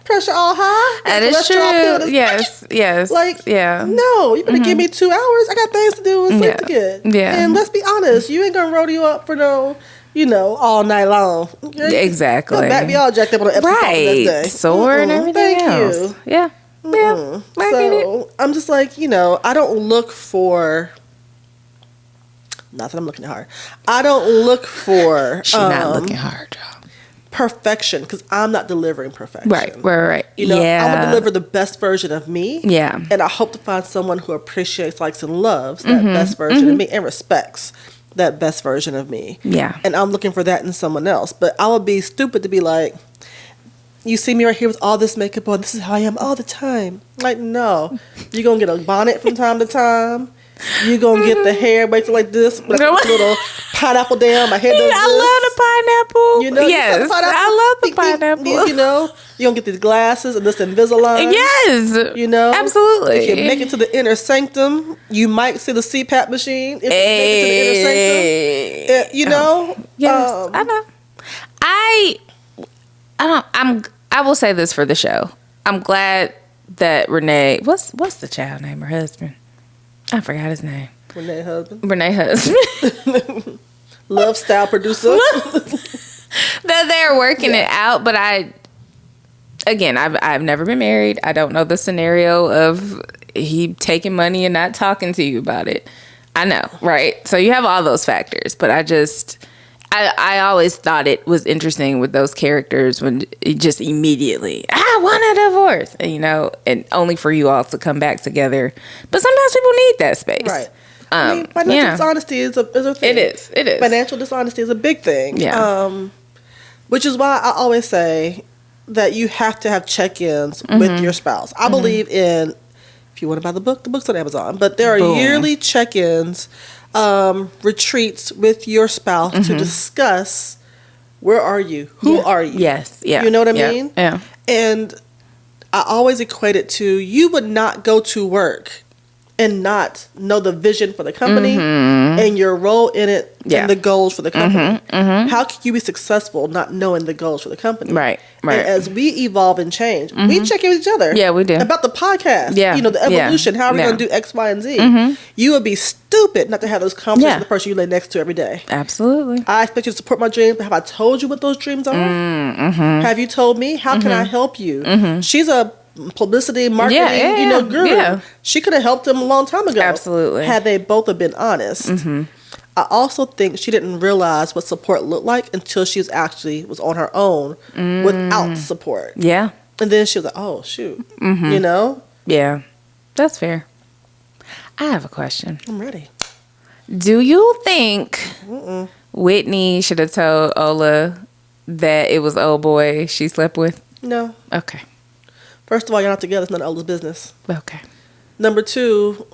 Pressure all high? That is true. Yes. Like, yeah. No, you better give me 2 hours. I got things to do and sleep to get. Yeah. And let's be honest, you ain't going to rodeo up for no, you know, all night long. Exactly. You'll back me all jacked up on the episode the next day. Sore and everything else. You. Yeah. Yeah. So I'm just like, you know, I don't look for. Not that I'm looking hard. I don't look for. She's not looking hard, y'all. Perfection, because I'm not delivering perfection. Right. You know, I'm gonna deliver the best version of me. Yeah. And I hope to find someone who appreciates, likes, and loves that best version of me and respects that best version of me. Yeah. And I'm looking for that in someone else. But I would be stupid to be like, you see me right here with all this makeup on, this is how I am all the time. Like, no. You're going to get a bonnet from time to time. You're going to get the hair braided like this. With a little pineapple down. My hair does this. I love the pineapple. You know, yes, I love the pineapple. You know, you're going to get these glasses and this Invisalign. Yes. You know? Absolutely. If you make it to the inner sanctum, you might see the CPAP machine. If you make it to the inner sanctum, you know? Yes, I know. I will say this for the show. I'm glad that Renee, what's the child name, her husband? I forgot his name. Renee husband. Love style producer. That they're working it out, but I've never been married. I don't know the scenario of he taking money and not talking to you about it. I know, right? So you have all those factors, but I always thought it was interesting with those characters when it just immediately, I want a divorce, you know, and only for you all to come back together. But sometimes people need that space. Right. I mean, financial dishonesty is a thing. It is. Financial dishonesty is a big thing. Yeah. Which is why I always say that you have to have check-ins with your spouse. I believe in, if you want to buy the book's on Amazon, but there are yearly check-ins, retreats with your spouse to discuss, where are you? Who are you? Yes. Yeah. You know what I mean? Yeah. And I always equate it to, you would not go to work and not know the vision for the company and your role in it and the goals for the company. How can you be successful not knowing the goals for the company? Right. And as we evolve and change, we check in with each other. Yeah, we do. About the podcast. Yeah. You know, the evolution. How are we going to do X, Y, and Z? You would be stupid not to have those conversations with the person you lay next to every day. Absolutely. I expect you to support my dreams, but have I told you what those dreams are? Have you told me? How can I help you? She's a publicity, marketing, guru. Yeah. She could have helped him a long time ago. Absolutely. Had they both have been honest. I also think she didn't realize what support looked like until she was on her own without support. Yeah. And then she was like, oh, shoot. You know? Yeah. That's fair. I have a question. I'm ready. Do you think Whitney should have told Ola that it was old boy she slept with? No. Okay. First of all, you're not together. It's none of Ola's business. Okay. Number two,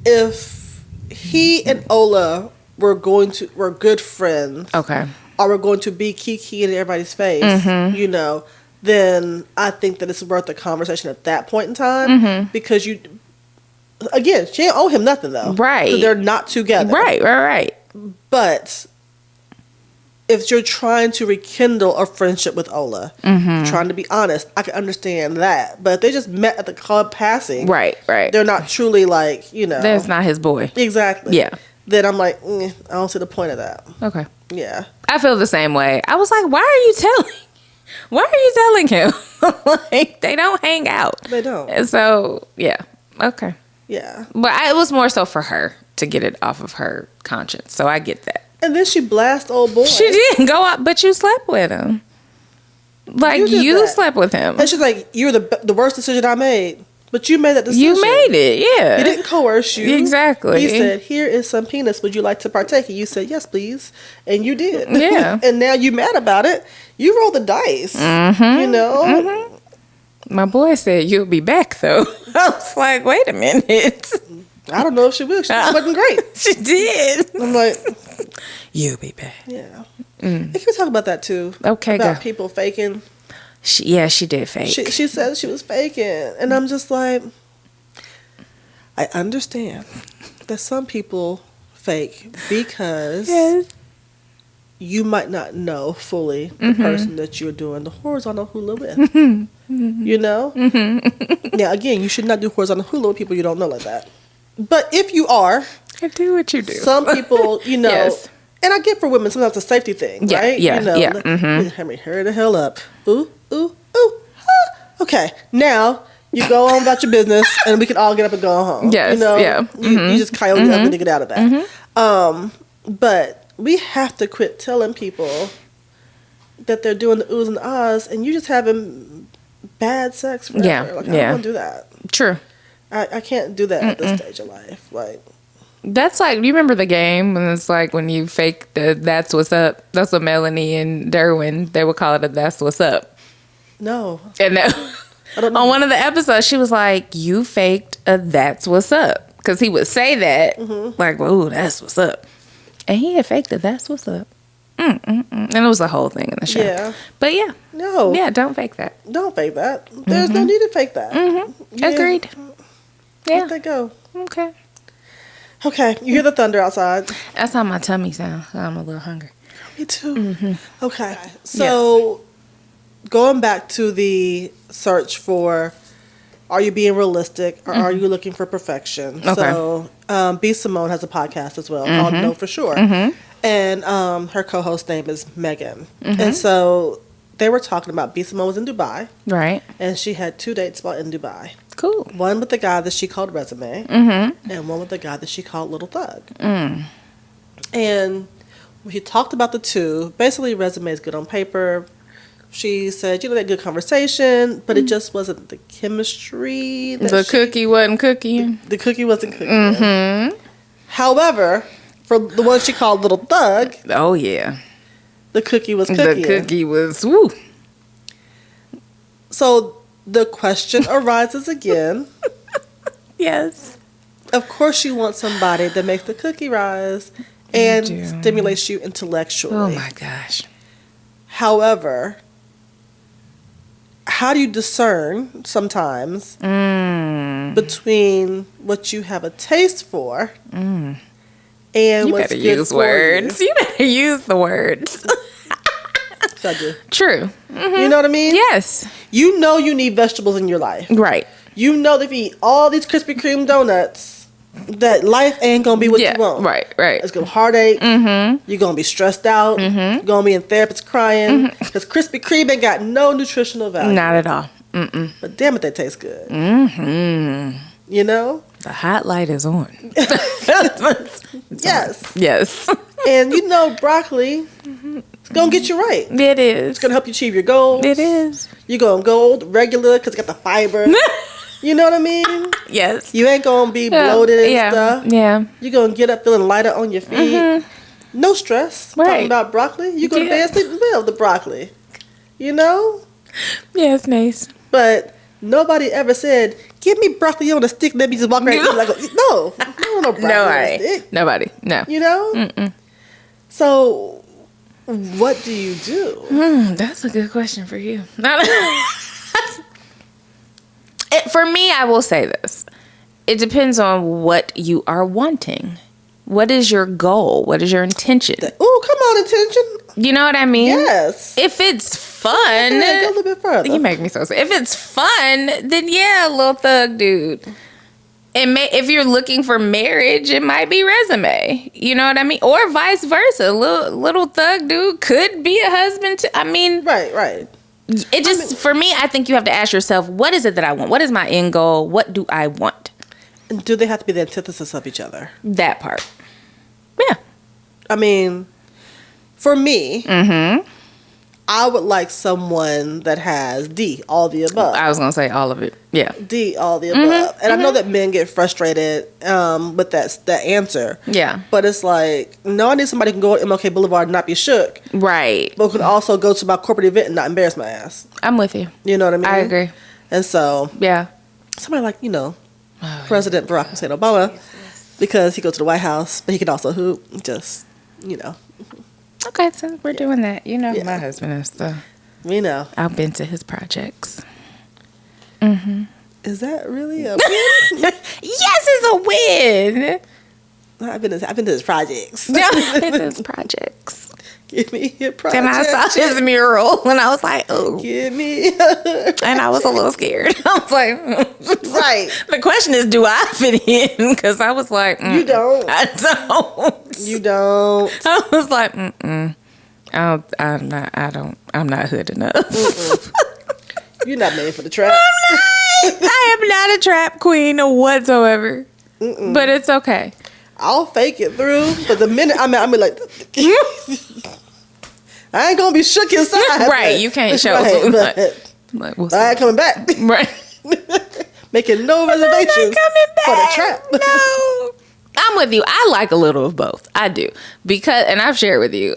if he and Ola were good friends, okay, or were going to be kiki in everybody's face, then I think that it's worth a conversation at that point in time because she ain't owe him nothing though, right? So they're not together, right. But if you're trying to rekindle a friendship with Ola, trying to be honest, I can understand that. But if they just met at the club passing, right, they're not truly like, That's not his boy. Exactly. Yeah. Then I'm like, I don't see the point of that. Okay. Yeah. I feel the same way. I was like, why are you telling him? Like, they don't hang out. They don't. And so, yeah. Okay. Yeah. But it was more so for her to get it off of her conscience. So I get that. And then she blast old boy. She didn't go out, but you slept with him. Like, you slept with him. And she's like, you're the worst decision I made. But you made that decision. You made it, yeah. He didn't coerce you. Exactly. He said, here is some penis. Would you like to partake? And you said, yes, please. And you did. Yeah. And now you mad about it. You roll the dice. Mm-hmm. You know? Mm-hmm. My boy said, you'll be back, though. I was like, wait a minute. I don't know if she will. She was looking great. She did. I'm like, you'll be back. yeah. If we talk about that, too. Okay, about go. people faking. She did fake. She said she was faking. And I'm just like, I understand that some people fake because you might not know fully the person that you're doing the horizontal hula with. You know? Now, again, you should not do horizontal hula with people you don't know like that. But if you are, do what you do. some people, you know, Yes. and I get for women, sometimes it's a safety thing, Yeah, right? yeah, you know, yeah. Let me hurry the hell up. Ooh, ooh, ooh. Ah. Okay, now you go on about your business, and we can all get up and go home. Yes, you know, yeah. You just coyote ugly to get out of that. But we have to quit telling people that they're doing the oohs and ahs, and you just having bad sex forever. Yeah, Like, I yeah. don't want to do that. True. I can't do that at this stage of life. Like, That's like, do you remember the game when it's like when you fake the that's what's up? That's what Melanie and Derwin, they would call it a that's what's up. no. And I don't know. on one of the episodes, she was like, you faked a that's what's up. Because he would say that, like, whoa, that's what's up. And he had faked a that's what's up. And it was the whole thing in the show. Yeah. But yeah. No. Yeah, don't fake that. Don't fake that. There's no need to fake that. Yeah. Agreed. Yeah. Let that go. Okay. Okay, you hear the thunder outside. That's how my tummy sounds. I'm a little hungry. Me too. Okay, so going back to the search for, are you being realistic or are you looking for perfection? Okay. So B. Simone has a podcast as well called Know For Sure. And her co-host name is Megan. And so they were talking about B. Simone was in Dubai. Right. And she had 2 dates while in Dubai. Cool. One with the guy that she called Resume, and one with the guy that she called Little Thug. And we talked about the two. Basically, Resume is good on paper. She said, they had good conversation, but it just wasn't the chemistry. The cookie wasn't cooking. The cookie wasn't cooking. However, for the one she called Little Thug, Oh, yeah. the cookie was cooking. The cookie was, woo. So the question arises again. Yes. Of course, you want somebody that makes the cookie rise and do. stimulates you intellectually. Oh, my gosh. However, how do you discern sometimes between what you have a taste for and You what's better good use for words. You better use the words. I do. True. You know what I mean? Yes. You know you need vegetables in your life. Right. You know that if you eat all these Krispy Kreme donuts, that life ain't gonna be what you want. Right. It's gonna heartache. You're gonna be stressed out. You're gonna be in therapist crying because Krispy Kreme ain't got no nutritional value. Not at all. But damn it, they taste good. You know? The hot light is on. Yes. Yes. And you know broccoli, it's gonna get you right. It is. It's gonna help you achieve your goals. It is. You're gonna go regular because it got the fiber. You know what I mean? Yes. You ain't gonna be bloated and stuff. Yeah. You're gonna get up feeling lighter on your feet. No stress. Right. Talking about broccoli. You go to bed sleeping well with the broccoli. You know? Yeah, it's nice. But nobody ever said, give me broccoli on a stick, let me just walk right in. Like, no broccoli on a stick. Nobody. No. You know? So, what do you do? That's a good question for you. For me, I will say this. It depends on what you are wanting. What is your goal? What is your intention? Oh, come on, intention. You know what I mean? Yes. If it's fun. Yeah, go a little bit further. You make me so sad. If it's fun, then yeah, Little Thug dude. If you're looking for marriage, it might be Resume. You know what I mean? Or vice versa. Little Thug dude could be a husband too. I mean, right. It just, for me, I think you have to ask yourself, what is it that I want? What is my end goal? What do I want? do they have to be the antithesis of each other? That part. Yeah. I mean, for me, I would like someone that has D, all the above. I was going to say all of it. Yeah. D, all the above. And I know that men get frustrated with that answer. Yeah. But it's like, no, I need somebody who can go on MLK Boulevard and not be shook. Right. But could also go to my corporate event and not embarrass my ass. I'm with you. You know what I mean? I agree. And so, yeah. Somebody like, President Barack Hussein Obama, because he goes to the White House, but he can also hoop. Just, Okay, so we're doing that. Who my husband is, so. We know. I've been to his projects. Is that really a win? Yes, it's a win. I've been to his projects. Yeah, it's his projects. Give me your project. And I saw his mural, and I was like, oh. Give me. And I was a little scared. I was like, right. The question is, do I fit in? Because I was like, you don't. I don't. You don't. I was like, I'm not hood enough. You're not made for the trap. I am not a trap queen whatsoever. But it's okay. I'll fake it through, but the minute I'm like, I ain't gonna be shook inside. Right, but, you can't show. Right, but I ain't coming back. Right. Making no reservations for the trap. No. I'm with you. I like a little of both. I do. Because, and I've shared with you,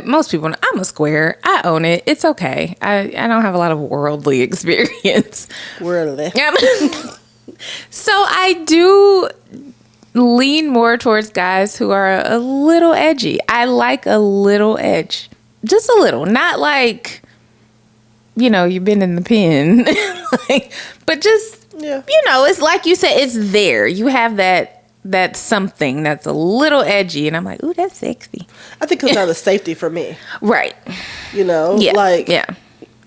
most people know I'm a square. I own it. It's okay. I don't have a lot of worldly experience. Worldly. So I do lean more towards guys who are a little edgy. I like a little edge. Just a little. Not like, you've been in the pen. But just, it's like you said, it's there. You have that something that's a little edgy. And I'm like, ooh, that's sexy. I think it's not a safety for me. Right. Yeah.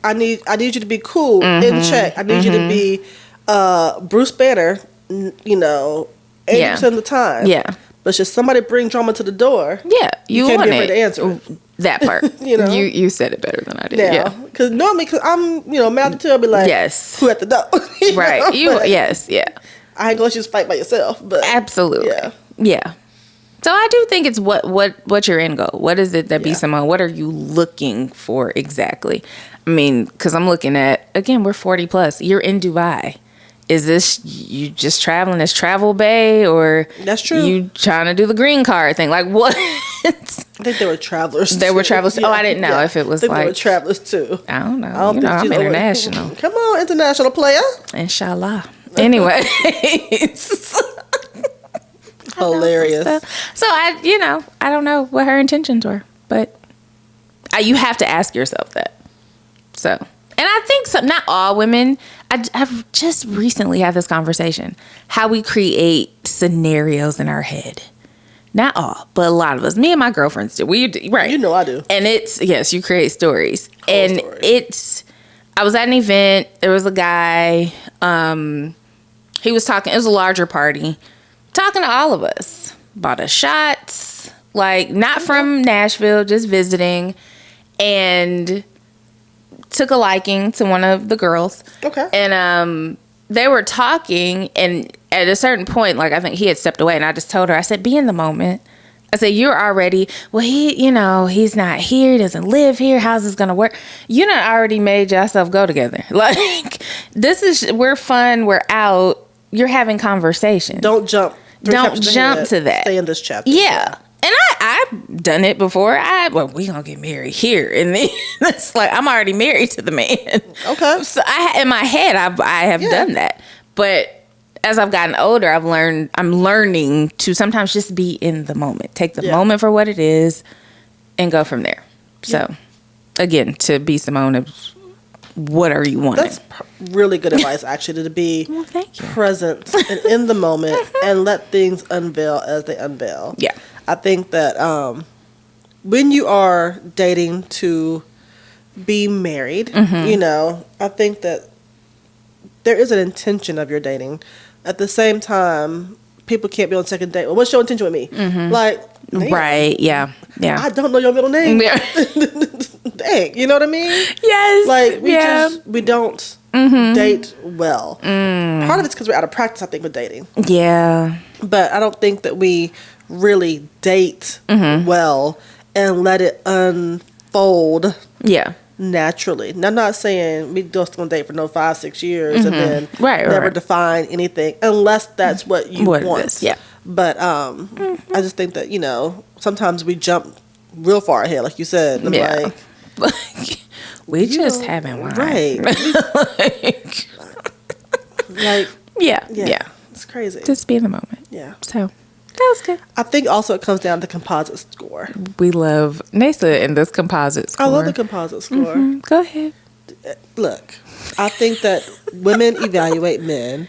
I need you to be cool, in check. I need you to be Bruce Banner, 80% of the time. Yeah. But should somebody bring drama to the door, yeah, you can't want be afraid it. to answer. That part. You said it better than I did. Yeah. Because normally, I'm, mad to I'll be like, yes, who at the door? Right. Yes. Yeah. I ain't gonna just fight by yourself, but absolutely. Yeah. So I do think it's what's your end goal? What is it that be someone? What are you looking for exactly? I mean, because I'm looking at, again, we're 40 plus. You're in Dubai. Is this you just traveling as travel bay, or that's true? You trying to do the green card thing? Like what? I think they were travelers. They were travelers. Yeah. Oh, I didn't know if it was I think they were travelers too. I don't know. I'm international. Come on, international player. Inshallah. Anyway. Hilarious. So I don't know what her intentions were, but you have to ask yourself that. So, and I think not all women. I've just recently had this conversation, how we create scenarios in our head. Not all, but a lot of us. Me and my girlfriends do. Right. I do. And yes, you create stories. Whole stories. I was at an event. There was a guy. He was talking. It was a larger party. Talking to all of us. Bought us shots. Like, not from Nashville, just visiting. And took a liking to one of the girls. Okay. And they were talking, and at a certain point, like, I think he had stepped away, and I just told her, I said, be in the moment. I said, you're already, well, he's not here, he doesn't live here, how's this gonna work? You done already made yourself go together. Like, we're fun, we're out, you're having conversation. Don't jump to that. Stay in this chapter. Yeah. And I've done it before. We gonna get married here, and then it's like I'm already married to the man. Okay. So in my head, I have done that. But as I've gotten older, I'm learning to sometimes just be in the moment, take the moment for what it is, and go from there. So, again, to be Simone, what are you wanting? That's really good advice, actually, to be thank you. Present and in the moment and let things unveil as they unveil. Yeah. I think that when you are dating to be married, I think that there is an intention of your dating. At the same time, people can't be on second date. Well, what's your intention with me? Like, damn, right? Yeah. I don't know your middle name. Yeah. Dang, you know what I mean? Yes. Like we don't date well. Part of it's because we're out of practice, I think, with dating. Yeah. But I don't think that we really date well and let it unfold naturally. Now, I'm not saying we just going to date for 5-6 years and then never define anything unless that's what you want. Yeah. But I just think that, sometimes we jump real far ahead, like you said. And I'm like, we just haven't won. Right. Yeah. It's crazy. Just be in the moment. Yeah. So that was good. I think also it comes down to composite score. We love Nasa in this composite score. I love the composite score. Go ahead. Look, I think that women evaluate men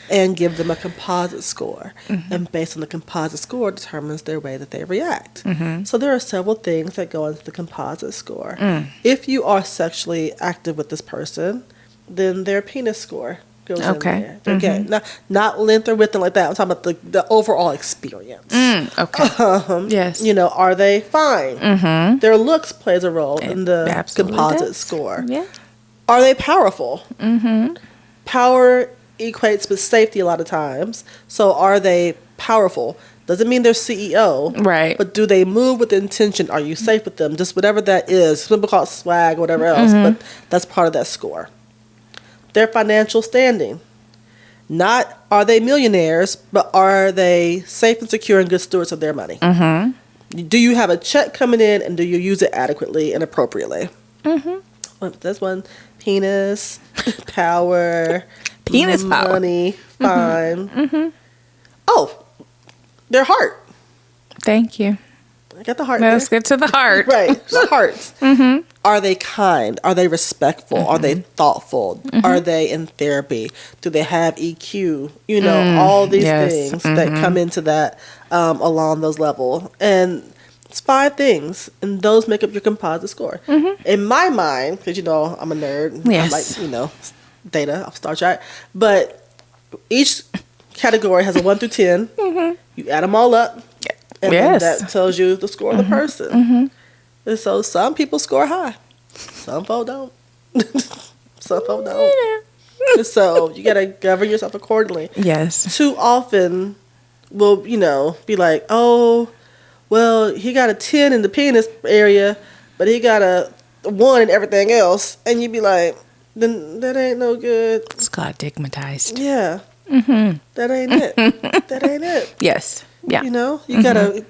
and give them a composite score. And based on the composite score determines their way that they react. So there are several things that go into the composite score. If you are sexually active with this person, then their penis score goes in there. Okay. Not length or width and like that. I'm talking about the overall experience. Okay. Yes. Are they fine? Their looks plays a role in the composite score. Yeah. Are they powerful? Power equates with safety a lot of times. So are they powerful? Doesn't mean they're CEO. Right. But do they move with intention? Are you safe with them? Just whatever that is. Some people call it swag or whatever else. But that's part of that score. Their financial standing. Not are they millionaires, but are they safe and secure and good stewards of their money? Do you have a check coming in and do you use it adequately and appropriately? That's one. Penis, power, penis, money, fine. Oh, their heart. Thank you. I got the heart. Let's get to the heart. Right, the heart. Are they kind? Are they respectful? Are they thoughtful? Are they in therapy? Do they have EQ? All these things that come into that along those levels. And it's 5 things, and those make up your composite score. In my mind, because I'm a nerd. Yes. I like, data off Star Trek. But each category has a 1 through 10. You add them all up. And then that tells you the score of the person. And so some people score high. Some folk don't. Some folk don't. And so you got to govern yourself accordingly. Yes. Too often we'll, be like, oh, well, he got a 10 in the penis area, but he got a 1 in everything else. And you'd be like, then that ain't no good. It's called stigmatized. Yeah. That ain't it. That ain't it. Yes. Yeah. You gotta.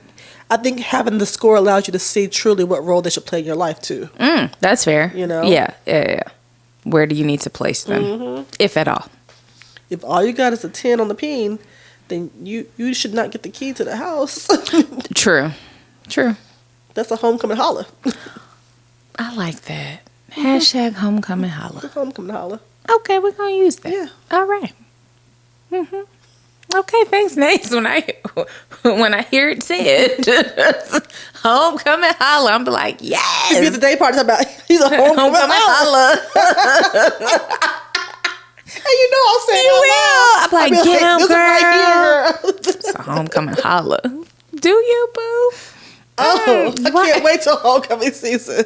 I think having the score allows you to see truly what role they should play in your life too. That's fair. Yeah. Where do you need to place them, if at all? If all you got is a 10 on the peen, then you should not get the key to the house. True. That's a homecoming holla. I like that. Hashtag homecoming holla. Homecoming holla. Okay, we're gonna use that. Yeah. All right. Okay, thanks, Nate. When I hear it said, homecoming holla, I'm like, yes. You get the day part about he's a homecoming holla. And I'll say you will. I'm like, get him, girl. Right here. It's a homecoming holla. Do you, boo? I can't wait till homecoming season.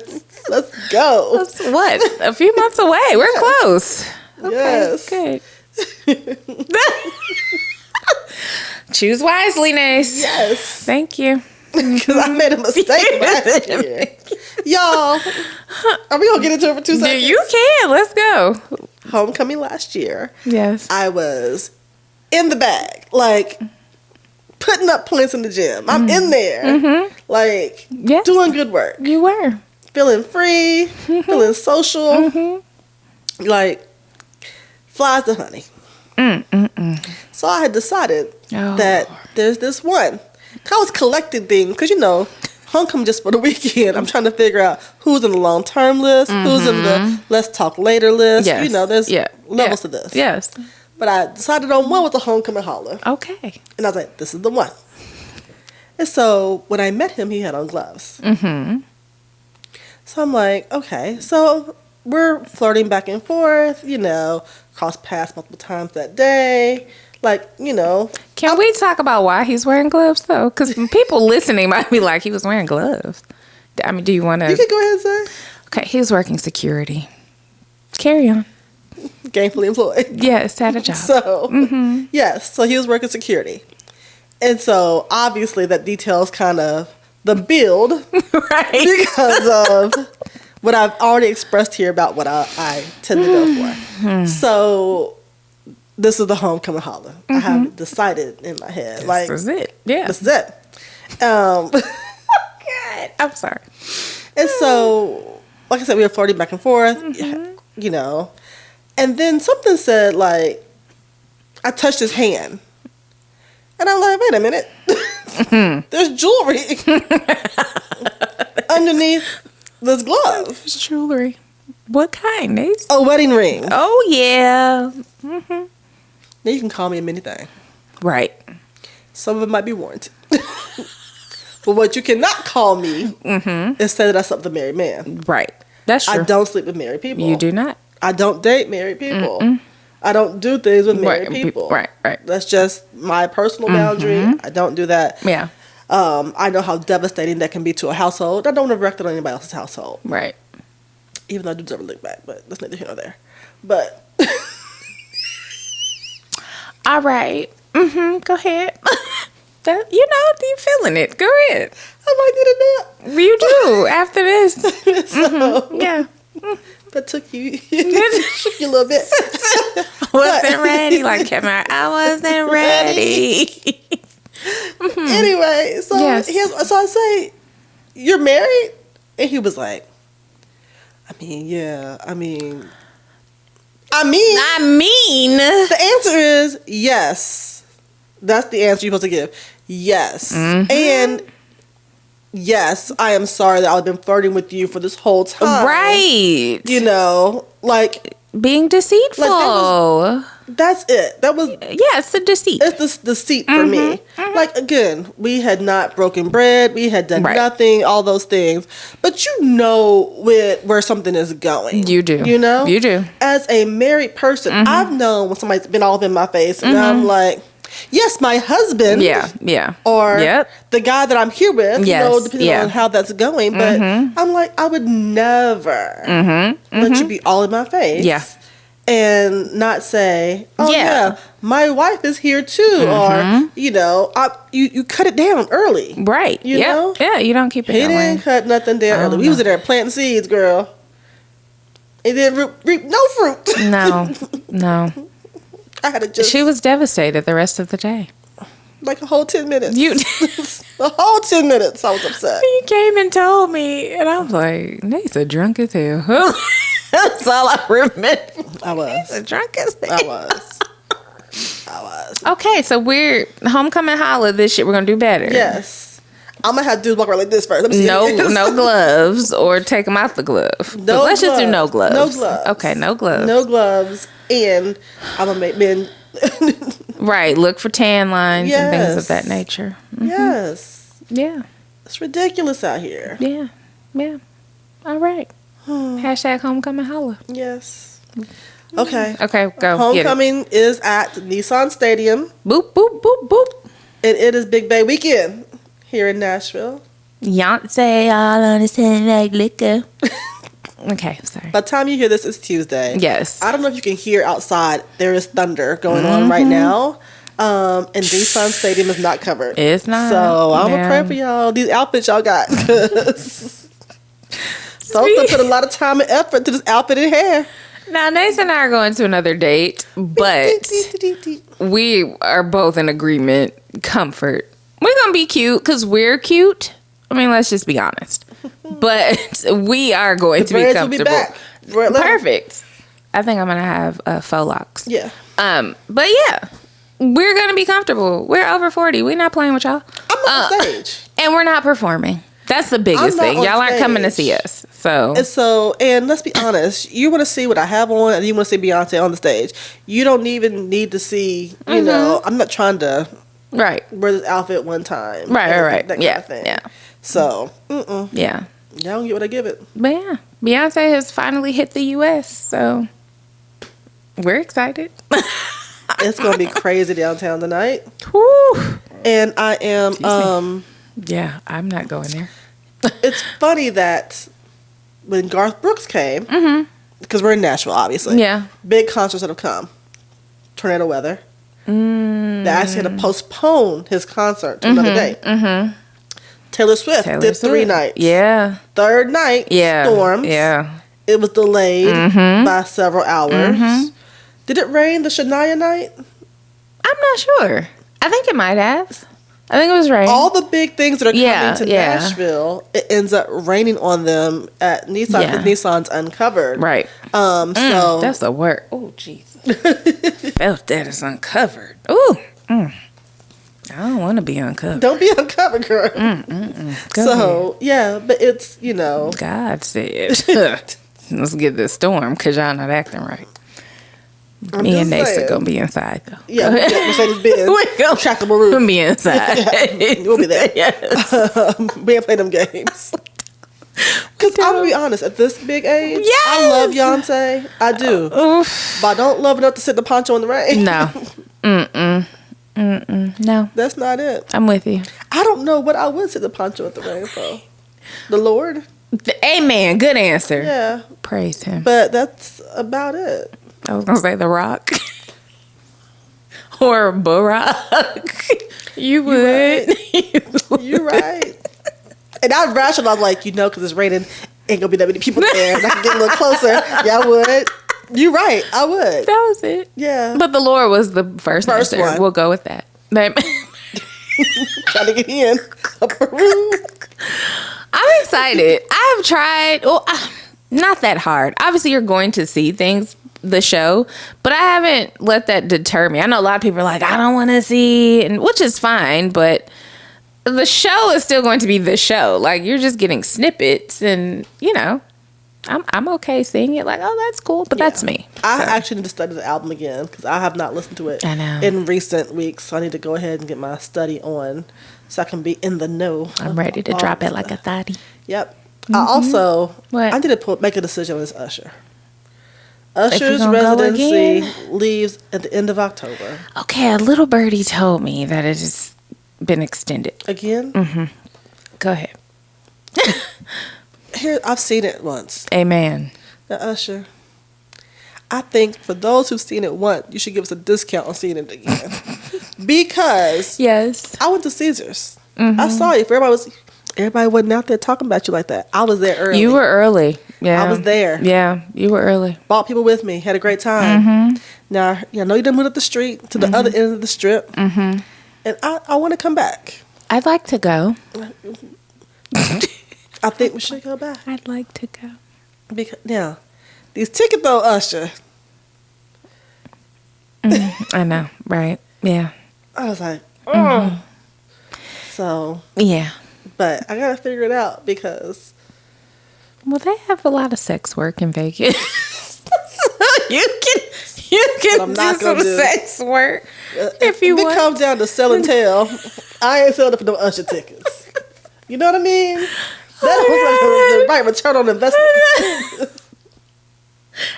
Let's go. That's what? A few months away. We're close. Okay, yes. Good. Choose wisely, Nace. Yes. Thank you. Because I made a mistake last year. Y'all, are we going to get into it for 2 seconds? You can. Let's go. Homecoming last year. Yes. I was in the bag. Like, putting up points in the gym. I'm in there. Like, doing good work. You were. Feeling free. Feeling social. Like, flies to honey. So I had decided that there's this one. I was collecting things because homecoming just for the weekend. I'm trying to figure out who's in the long-term list, who's in the let's talk later list. Yes. There's levels to this. Yes. But I decided on one with the homecoming holler. Okay. And I was like, this is the one. And so when I met him, he had on gloves. So I'm like, okay. So we're flirting back and forth, crossed paths multiple times that day. Like, Can we talk about why he's wearing gloves, though? Because people listening might be like, he was wearing gloves. I mean, do you want to? You can go ahead and say. Okay, he was working security. Carry on. gainfully employed. Yes, had a job. So, yes, so he was working security. And so, obviously, that details kind of the build. Right. Because of what I've already expressed here about what I tend to go for. So, this is the homecoming holler. I have decided in my head. This is it. Yeah. This is it. God, I'm sorry. And so, like I said, we were flirting back and forth, you know. And then something said, like, I touched his hand. And I'm like, wait a minute. There's jewelry underneath this glove. It's jewelry. What kind, Nate? A wedding ring. Oh, yeah. Mm-hmm. Now you can call me a anything. Right. Some of it might be warranted. But what you cannot call me is say that I slept with a married man. Right. That's true. I don't sleep with married people. You do not. I don't date married people. I don't do things with married people. Right. That's just my personal boundary. I don't do that. Yeah. I know how devastating that can be to a household. I don't erect it on anybody else's household. Right. Even though I do deserve a look back, but that's neither here nor there. But all right. Go ahead. You feeling it. Go ahead. I might need a nap. You do after this. So, yeah. That took you a little bit. Wasn't ready. Like, come on. I wasn't ready. Anyway, so so I say, you're married? And he was like, yeah. I mean, the answer is yes. That's the answer you're supposed to give. Yes. And yes, I am sorry that I've been flirting with you for this whole time. Right. You know, like being deceitful. That's it. That was it's the deceit. It's the deceit for me. Like, again, we had not broken bread. We had done nothing. All those things, but you know where something is going. You do. You know. You do. As a married person, I've known when somebody's been all up in my face, and I'm like, yes, my husband. Yeah. Or the guy that I'm here with. Yes. You know, depending on how that's going. But I'm like, I would never let you be all in my face. Yeah. And not say, my wife is here too, or you know, you cut it down early, right? You know, you don't keep it. He didn't cut nothing down early. We was in there planting seeds, girl. It didn't reap no fruit. No. I had to just. She was devastated the rest of the day. Like a whole 10 minutes. The whole 10 minutes, I was upset. You came and told me, and I was like, Nate's a drunk as hell. That's all I remember. I was. A drunk as hell. I was. Okay, so we're homecoming holla this shit. We're going to do better. Yes. I'm going to have to do walk around like this first. No gloves or take them out the glove. No let's just do no gloves. No gloves. Okay, no gloves. No gloves. And I'm going to make men... Right, look for tan lines and things of that nature. Yes. Yeah. It's ridiculous out here. Yeah. All right. Hashtag homecoming holla. Yes. Okay. Okay, go. Homecoming is at Nissan Stadium. Boop, boop, boop, boop. And it is Big Bay weekend here in Nashville. Beyonce all on his hand like liquor. Okay, sorry. By the time you hear this, it's Tuesday. Yes. I don't know if you can hear outside. There is thunder going on right now. And Nissan Stadium is not covered. It's not. So I'm going to pray for y'all. These outfits y'all got. Sosa put a lot of time and effort to this outfit and hair. Now, Nathan and I are going to another date, but we are both in agreement. Comfort. We're going to be cute because we're cute. I mean, let's just be honest. But we are going to be comfortable. Will be back. Perfect. I think I'm going to have faux locks. Yeah. But yeah, we're going to be comfortable. We're over 40. We're not playing with y'all. I'm not on stage. And we're not performing. That's the biggest thing. Y'all aren't coming to see us. And let's be honest, you want to see what I have on and you want to see Beyonce on the stage. You don't even need to see, you know, I'm not trying to wear this outfit one time. Right. That kind of thing. Yeah. So, yeah. Y'all don't get what I give it. But yeah, Beyonce has finally hit the U.S., so we're excited. It's going to be crazy downtown tonight. Whew. And I am... yeah, I'm not going there. It's funny that when Garth Brooks came, because we're in Nashville, obviously. Yeah. Big concerts that have come. Tornado weather. They actually had to postpone his concert to another day. Mm-hmm. Taylor Swift did 3 nights. Yeah. Third night, storms. Yeah. It was delayed by several hours. Did it rain the Shania night? I'm not sure. I think it might have. I think it was rain. All the big things that are coming to Nashville, it ends up raining on them at Nissan because Nissan's uncovered. Right. So that's the word. Oh, Jesus. Felt that it's uncovered. Ooh. I don't want to be uncovered. Don't be uncovered, girl. So, yeah, but it's, God said, let's get this storm because y'all not acting right. Me and Nace are going to be inside, though. Yeah, Mercedes-Benz. Retractable roof. We'll be inside. We'll be there. Yes. We ain't play them games. Because I'm going to be honest, at this big age, I love Beyonce. I do. But I don't love enough to sit the poncho in the rain. No. No. That's not it. I'm with you. I don't know what I would sit the poncho at the rain for. The Lord? Amen. Good answer. Yeah. Praise him. But that's about it. I was going to say The Rock. Or Barack. You would. You're right. And I'd rationalize like, because it's raining, ain't going to be that many people there. And I can get a little closer. Yeah, I would. You're right. I would. That was it. Yeah. But the Lord was the first answer. One. We'll go with that. Trying to get in. I'm excited. I've tried. Well, not that hard. Obviously, you're going to see things, the show, but I haven't let that deter me. I know a lot of people are like, I don't want to see, and which is fine, but the show is still going to be the show. Like, you're just getting snippets, and I'm okay seeing it. Like, oh, that's cool, but that's me. I actually need to study the album again because I have not listened to it in recent weeks. So I need to go ahead and get my study on so I can be in the know. I'm ready to drop it like a thotty. Yep. I also I need to make a decision on this Usher. Usher's residency leaves at the end of October. Okay, a little birdie told me that it has been extended. Again? Mm-hmm. Go ahead. Here, I've seen it once. Amen. Now, Usher, I think for those who've seen it once, you should give us a discount on seeing it again. Because I went to Caesars. I saw you. Everybody wasn't out there talking about you like that. I was there early. You were early. Yeah. I was there. Yeah, you were early. Brought people with me. Had a great time. Now, I know you done moved up the street to the other end of the strip. And I want to come back. I'd like to go. I think we should go back. I'd like to go. Because now, these tickets though, Usher. I know, right? Yeah. I was like, oh. So. Yeah. But I gotta figure it out because. Well, they have a lot of sex work in Vegas. you can do some sex work if you want. If it comes down to sell and tell, I ain't selling for them Usher tickets. You know what I mean? That was like the right return on investment.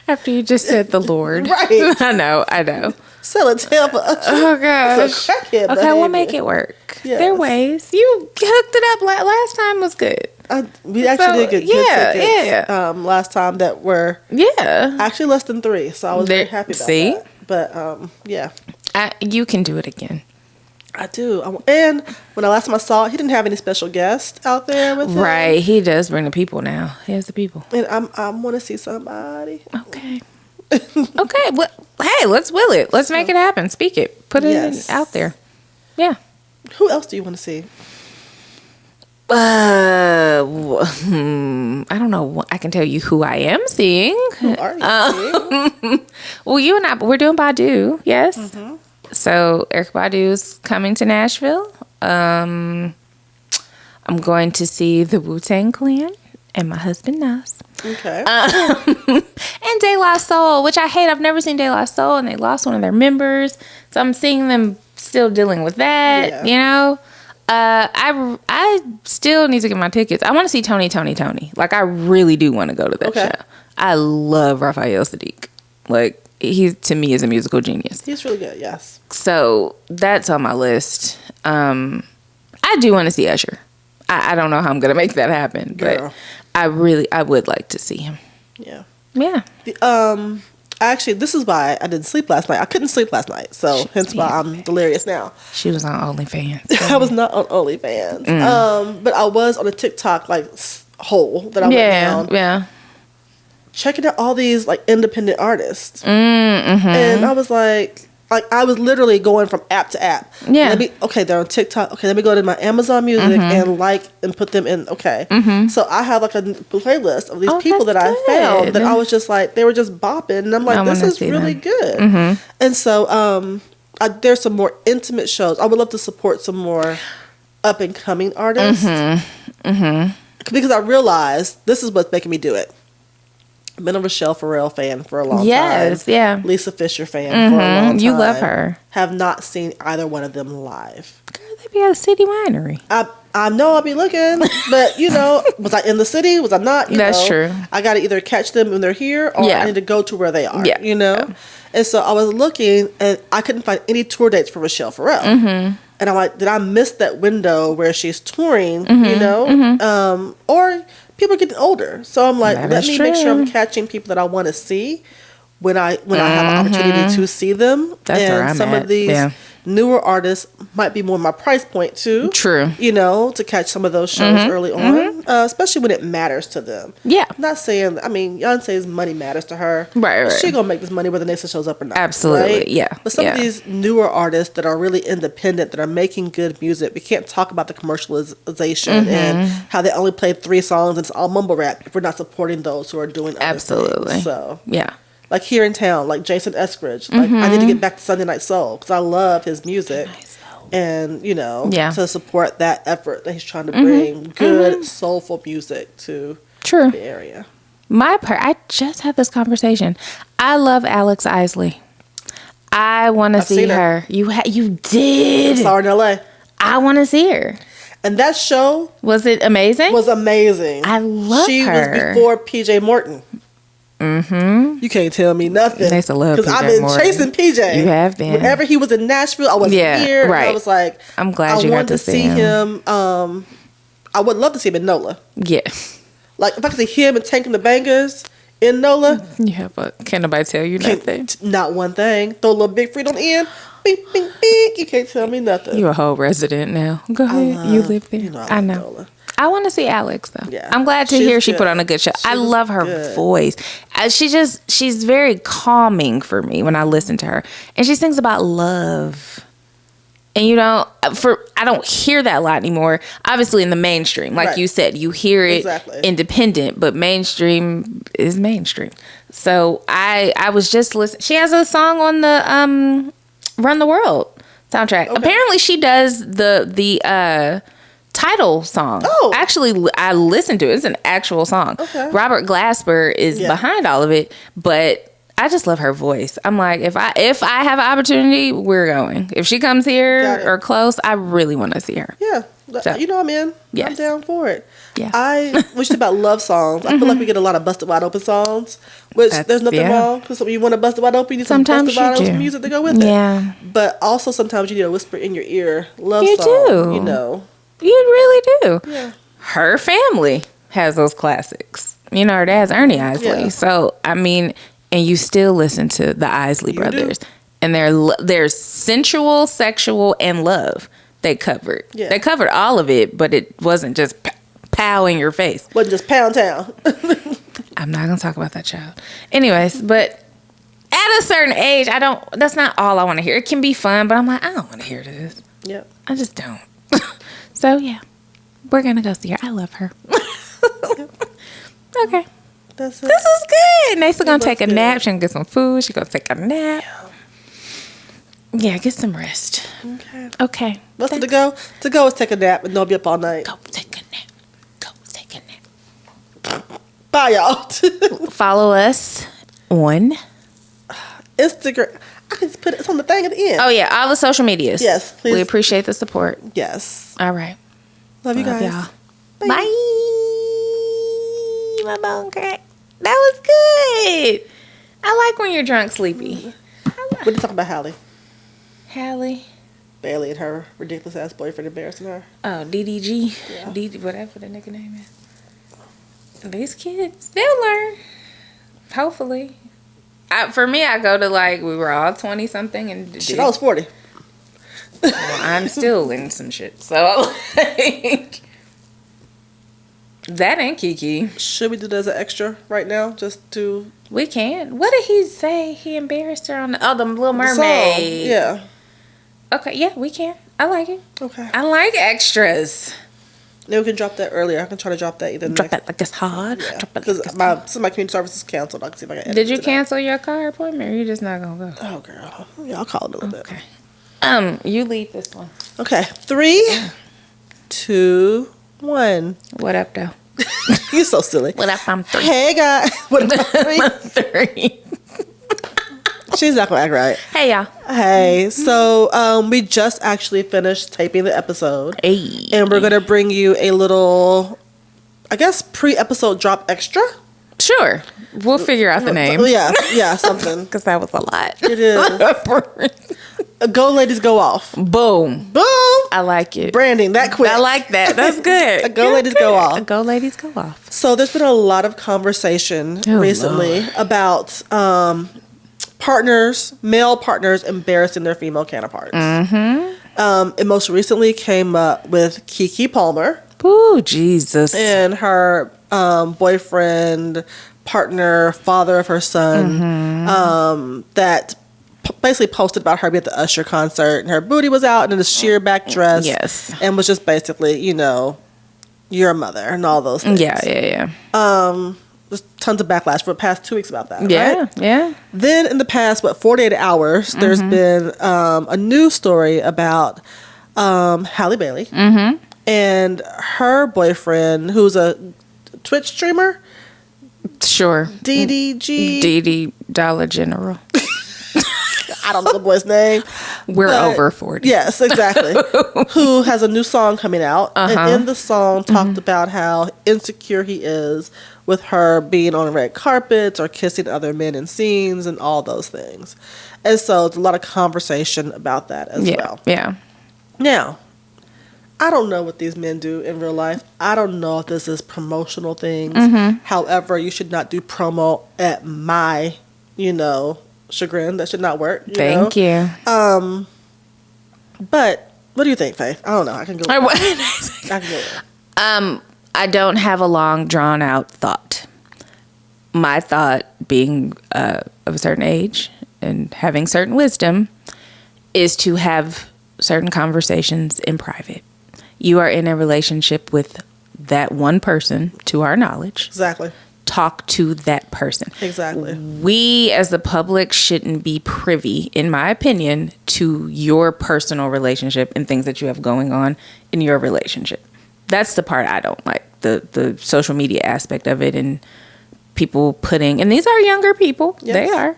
After you just said the Lord. Right. I know. Sell and tell for Usher. Oh, gosh. Okay, we'll make it work. Yes. There are ways. You hooked it up. Last time was good. We actually did get good tickets last time that were actually less than 3. So I was very happy about that. But, you can do it again. I do. And when last time I saw it, he didn't have any special guests out there with him. Right. He does bring the people now. He has the people. And I want to see somebody. Okay. Okay. Well, hey, let's will it. Let's make it happen. Speak it. Put it out there. Yeah. Who else do you want to see? I don't know. I can tell you who I am seeing. Who are you seeing? Well, you and I, we're doing Badu. Yes. Mm-hmm. So Erykah Badu's coming to Nashville. I'm going to see the Wu-Tang Clan and my husband Nas. Okay. And De La Soul, which I hate. I've never seen De La Soul, and they lost one of their members. So I'm seeing them still dealing with that. Yeah. I still need to get my tickets. I want to see Tony. Like, I really do want to go to that show. I love Raphael Sadiq. Like, he to me is a musical genius. He's really good. Yes. So that's on my list. I do want to see Usher. I don't know how I'm gonna make that happen, but I would like to see him. Yeah. Yeah. Actually, this is why I didn't sleep last night. I couldn't sleep last night, so hence why I'm delirious now. She was on OnlyFans. I was not on OnlyFans, but I was on a TikTok hole that I went down. Yeah. Checking out all these like independent artists, and I was like I was literally going from app to app. Yeah. They're on TikTok. Okay, let me go to my Amazon Music and put them in. Okay. So I have like a playlist of these people that I found that I was just like, they were just bopping. And I'm like, this is really good. And so there's some more intimate shows. I would love to support some more up and coming artists. Because I realized this is what's making me do it. I've been a Rochelle Farrell fan for a long time. Yes, yeah. Lisa Fisher fan for a long time. You love her. Have not seen either one of them live. Girl, they be at a city winery. I know I'll be looking, but was I in the city? Was I not? That's true. I got to either catch them when they're here, or I need to go to where they are. Yeah. And so I was looking, and I couldn't find any tour dates for Rochelle Farrell. And I'm like, did I miss that window where she's touring? Or people are getting older, so I'm like, let me make sure I'm catching people that I want to see when I have an opportunity to see them. That's where I'm some at. of these newer artists might be more my price point too. True. To catch some of those shows early on, especially when it matters to them. Yeah. Not saying, Beyonce's money matters to her. Right. She gonna make this money whether Nessa shows up or not. Absolutely. Right? Yeah. But some of these newer artists that are really independent, that are making good music, we can't talk about the commercialization and how they only played 3 songs and it's all mumble rap if we're not supporting those who are doing other things. So yeah. Like here in town, like Jason Eskridge. Like I need to get back to Sunday Night Soul because I love his music. And, to support that effort that he's trying to bring good, soulful music to the area. I just had this conversation. I love Alex Isley. I want to see her. You did. I saw her in L.A. I want to see her. And that show... Was it amazing? Was amazing. I love her. She was before PJ Morton. You can't tell me nothing. They used to love PJ because I've been chasing PJ. You have been. Whenever he was in Nashville, I wasn't here. Right. And I was like, I'm glad you got to see him. I would love to see him in NOLA. Yeah. Like if I could see him and Tank and the Bangers in NOLA. Yeah, but can't nobody tell you nothing. Not one thing. Throw a little Big Freed on the end. Bing, bing, bing. You can't tell me nothing. You're a whole resident now. Go ahead. You live there. I know. NOLA. I want to see Alex though. Yeah. I'm glad to hear she put on a good show. I love her voice. She's very calming for me when I listen to her. And she sings about love. And I don't hear that a lot anymore. Obviously in the mainstream, like you said, you hear it independent, but mainstream is mainstream. So I was just listening. She has a song on the Run the World soundtrack. Okay. Apparently she does the title song. Oh, actually, I listened to it. It's an actual song. Okay. Robert Glasper is behind all of it, but I just love her voice. I'm like, if I have an opportunity, we're going. If she comes here or close, I really want to see her. Yeah, so, I'm in. Yes. I'm down for it. Yeah. We talk about love songs. I feel like we get a lot of busted wide open songs, which there's nothing wrong because when you want to bust it wide open, you need some busted wide open music to go with it. Yeah. But also sometimes you need a whisper in your ear love song. You really do. Yeah. Her family has those classics. Her dad's Ernie Isley. Yeah. So, and you still listen to the Isley brothers. Do. And there's sensual, sexual, and love they covered. Yeah. They covered all of it, but it wasn't just pow in your face. Wasn't just pound town. I'm not going to talk about that child. Anyways, but at a certain age, that's not all I want to hear. It can be fun, but I'm like, I don't want to hear this. Yeah. I just don't. So, yeah, we're going to go see her. I love her. Okay. That's it. This is good. Next, going to take a nap. She's going to get some food. She's going to take a nap. Yeah, get some rest. Okay. What's to go? To go is take a nap and don't be up all night. Go take a nap. Go take a nap. Bye, y'all. Follow us on Instagram. I can just put it's on the thing at the end. Oh, yeah. All the social medias. Yes, please. We appreciate the support. Yes. All right. Love you guys. Y'all. Bye. My bone crack. That was good. I like when you're drunk, sleepy. What did you talk about Hallie? Hallie? Bailey and her ridiculous ass boyfriend embarrassing her. Oh, DDG. Yeah. Whatever the nigga name is. These kids, they'll learn. Hopefully. For me, I go to like, we were all 20 something and shit, I was 40. Well, I'm still in some shit. So, like, that ain't Kiki. Should we do that as an extra right now? Just to... We can. What did he say? He embarrassed her on the... Oh, the Little Mermaid. Yeah. Okay, yeah, we can. I like it. Okay. I like extras. Maybe we can drop that earlier. I can try to drop that either. Drop that like it's hard. Yeah. Drop that because like some of my community service is canceled. I can see if I can edit Did you it cancel your car appointment, or you just not gonna go? Oh, girl. Yeah, I'll call it a little bit. Okay. You lead this one. Okay. 3, 2, 1. What up, though? You're so silly. What up? I'm 3. Hey, guys. What up, 3? I'm 3. She's not gonna act right. Hey, y'all. Hey, so we just actually finished taping the episode. Hey. And we're gonna bring you a little, I guess, pre-episode drop extra. Sure. We'll figure out the name. Yeah, something. Because that was a lot. It is. Go, ladies, go off. Boom. Boom. I like it. Branding, that quick. I like that. That's good. Go, ladies, go off. Go, ladies, go off. So there's been a lot of conversation recently Lord. about male partners embarrassing their female counterparts. Mm-hmm. It most recently came up with Keke Palmer. Ooh, Jesus. And her boyfriend, partner, father of her son, that basically posted about her being at the Usher concert, and her booty was out in a sheer back dress. Yes. And was just basically, you're a mother and all those things. Yeah. There's tons of backlash for the past 2 weeks about that. Yeah, right? yeah. Then in the past, 48 hours, there's been a news story about Halle Bailey and her boyfriend, who's a Twitch streamer. Sure. DDG. Dollar General. I don't know the boy's name. We're over 40. Yes, exactly. Who has a new song coming out. And in the song talked about how insecure he is with her being on red carpets or kissing other men in scenes and all those things. And so there's a lot of conversation about that as well. Yeah. Now, I don't know what these men do in real life. I don't know if this is promotional things. However, you should not do promo at my, chagrin. That should not work. Thank you. But what do you think, Faith? I don't know. I can go. I don't have a long, drawn out thought. My thought, being of a certain age and having certain wisdom, is to have certain conversations in private. You are in a relationship with that one person, to our knowledge. Exactly. Talk to that person. Exactly. We as the public shouldn't be privy, in my opinion, to your personal relationship and things that you have going on in your relationship. That's the part I don't like, the social media aspect of it, and people putting, and these are younger people, yes. They are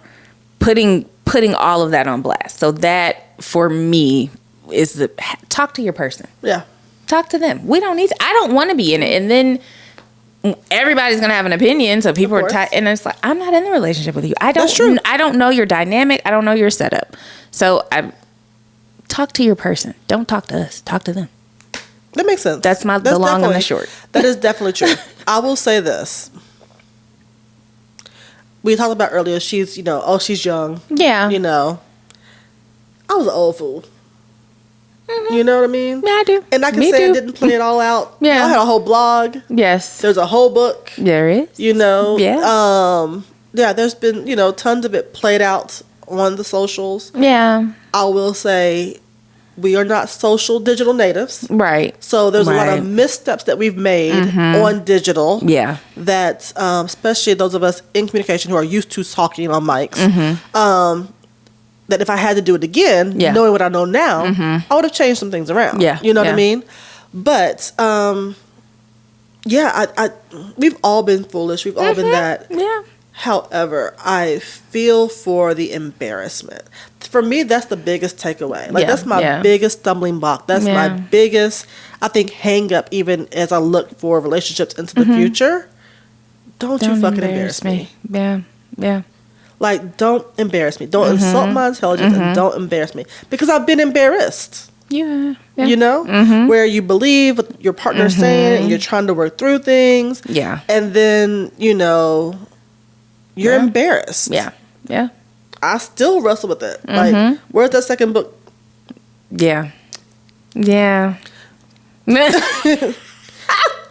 putting all of that on blast. So that for me is talk to your person. Yeah. Talk to them. We don't need to, I don't want to be in it. And then everybody's gonna have an opinion, so people are tight, and it's like, I'm not in the relationship with you. That's true. I don't know your dynamic. I don't know your setup. So I talk to your person. Don't talk to us. Talk to them. That makes sense. That's the long and the short. That is definitely true. I will say this. We talked about earlier. She's she's young. Yeah. I was an old fool. Mm-hmm. You know what I mean? Yeah, I do. And I can say I didn't plan it all out. Yeah. I had a whole blog. Yes. There's a whole book. There is. Yeah. Yeah, there's been, tons of it played out on the socials. Yeah. I will say we are not social digital natives. Right. So there's a lot of missteps that we've made on digital. Yeah. That, especially those of us in communication who are used to talking on mics, that if I had to do it again, knowing what I know now, I would have changed some things around. Yeah. You know what I mean? But, we've all been foolish. We've all been that. Yeah. However, I feel for the embarrassment. For me, that's the biggest takeaway. That's my biggest stumbling block. That's my biggest, I think, hang up even as I look for relationships into the future. Don't you fucking embarrass me. Yeah. Yeah. Don't embarrass me. Don't insult my intelligence and don't embarrass me. Because I've been embarrassed. Yeah. Where you believe what your partner's saying and you're trying to work through things. Yeah. And then, you're embarrassed. Yeah. Yeah. I still wrestle with it. Like, where's that second book? Yeah. Yeah.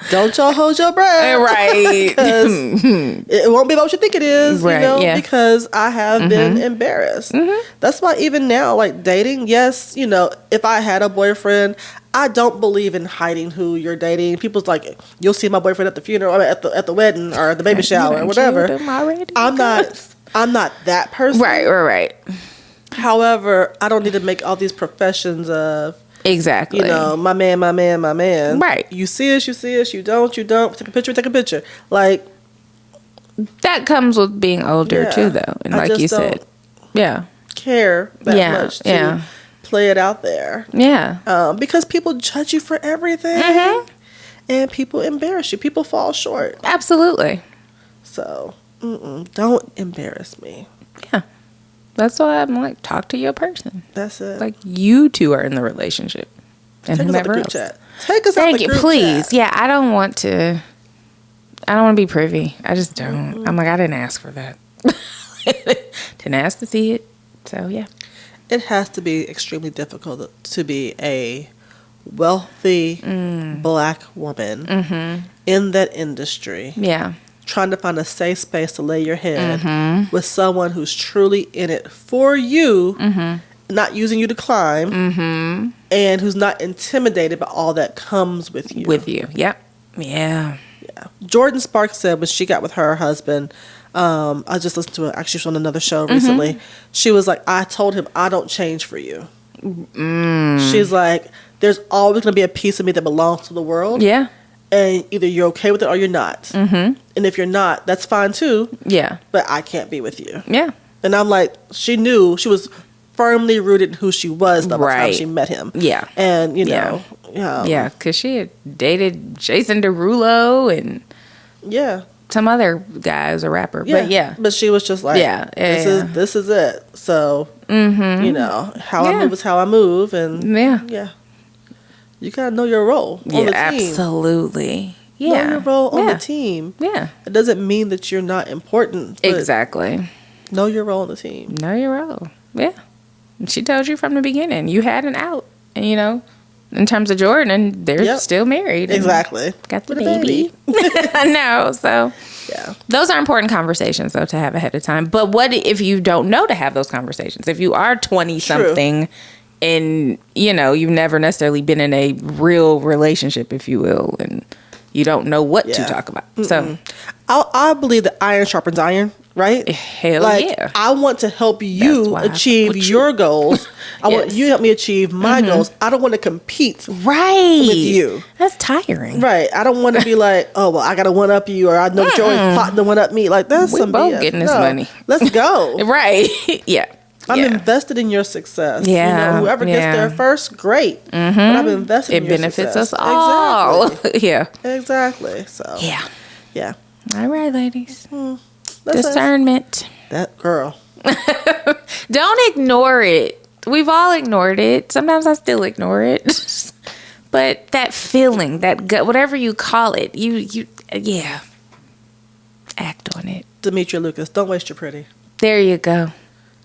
Don't y'all hold your breath. Right. Because it won't be about what you think it is, Right, yeah. because I have been embarrassed. That's why even now, like dating, yes, if I had a boyfriend, I don't believe in hiding who you're dating. People's like, you'll see my boyfriend at the funeral, at the wedding, or at the baby shower, or whatever. I'm not that person. Right. However, I don't need to make all these professions of, exactly. My man. Right. You see us, you don't. Take a picture. Like, that comes with being older too, though. And like you said, care that much to play it out there. Yeah. Because people judge you for everything. And people embarrass you. People fall short. Absolutely. So, don't embarrass me. Yeah. That's why I'm like, talk to your person. That's it. Like, you two are in the relationship. And Take whomever us out the group else. chat. Take us out the group chat. Please. Yeah, I don't want to be privy. I just don't. I'm like, I didn't ask for that. Didn't ask to see it. So, yeah. It has to be extremely difficult to be a wealthy black woman in that industry. Yeah. Trying to find a safe space to lay your head with someone who's truly in it for you, not using you to climb, and who's not intimidated by all that comes with you. Yep. Yeah. Jordan Sparks said when she got with her husband, I just listened to it. Actually, she was on another show recently. She was like, I told him I don't change for you. She's like, there's always going to be a piece of me that belongs to the world. Yeah. And either you're okay with it or you're not. And if you're not, that's fine too. Yeah. But I can't be with you. Yeah. And I'm like, she knew she was firmly rooted in who she was the time she met him. Yeah. And, yeah, because she had dated Jason Derulo and some other guy as a rapper. Yeah. But yeah. But she was just like, this is it. So, how I move is how I move. And yeah. You got to know your role on the team. Absolutely. Yeah. Know your role on the team. Yeah. It doesn't mean that you're not important. Exactly. Know your role on the team. Know your role. Yeah. She told you from the beginning. You had an out. And, in terms of Jordan, they're still married. Exactly. Got the baby. I know. So, yeah. Those are important conversations, though, to have ahead of time. But what if you don't know to have those conversations? If you are 20-something and, you've never necessarily been in a real relationship, if you will, and you don't know what to talk about. So I believe that iron sharpens iron, right? Hell yeah. I want to help you achieve your goals. I want you to help me achieve my goals. I don't want to compete with you. That's tiring. Right. I don't want to be like, oh, well, I got to one-up you, or I know that you're always plotting to one-up me. Like, that's some both BS. getting this money. Let's go. Right. Yeah. I'm invested in your success. Yeah. Whoever gets there first, great. But I'm invested in your success. It benefits us all. Exactly. Yeah. Exactly. So. Yeah. All right, ladies. That's discernment. That girl. Don't ignore it. We've all ignored it. Sometimes I still ignore it. But that feeling, that gut, whatever you call it, you act on it. Demetria Lucas, don't waste your pretty. There you go.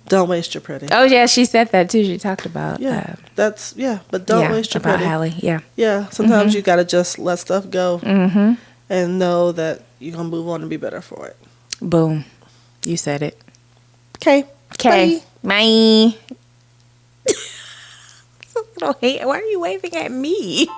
Don't waste your pretty. Oh, yeah, she said that, too. She talked about... but don't waste your pretty. About Hallie, Yeah, sometimes you got to just let stuff go and know that you're going to move on and be better for it. Boom. You said it. Okay. Bye. I don't hate... Why are you waving at me?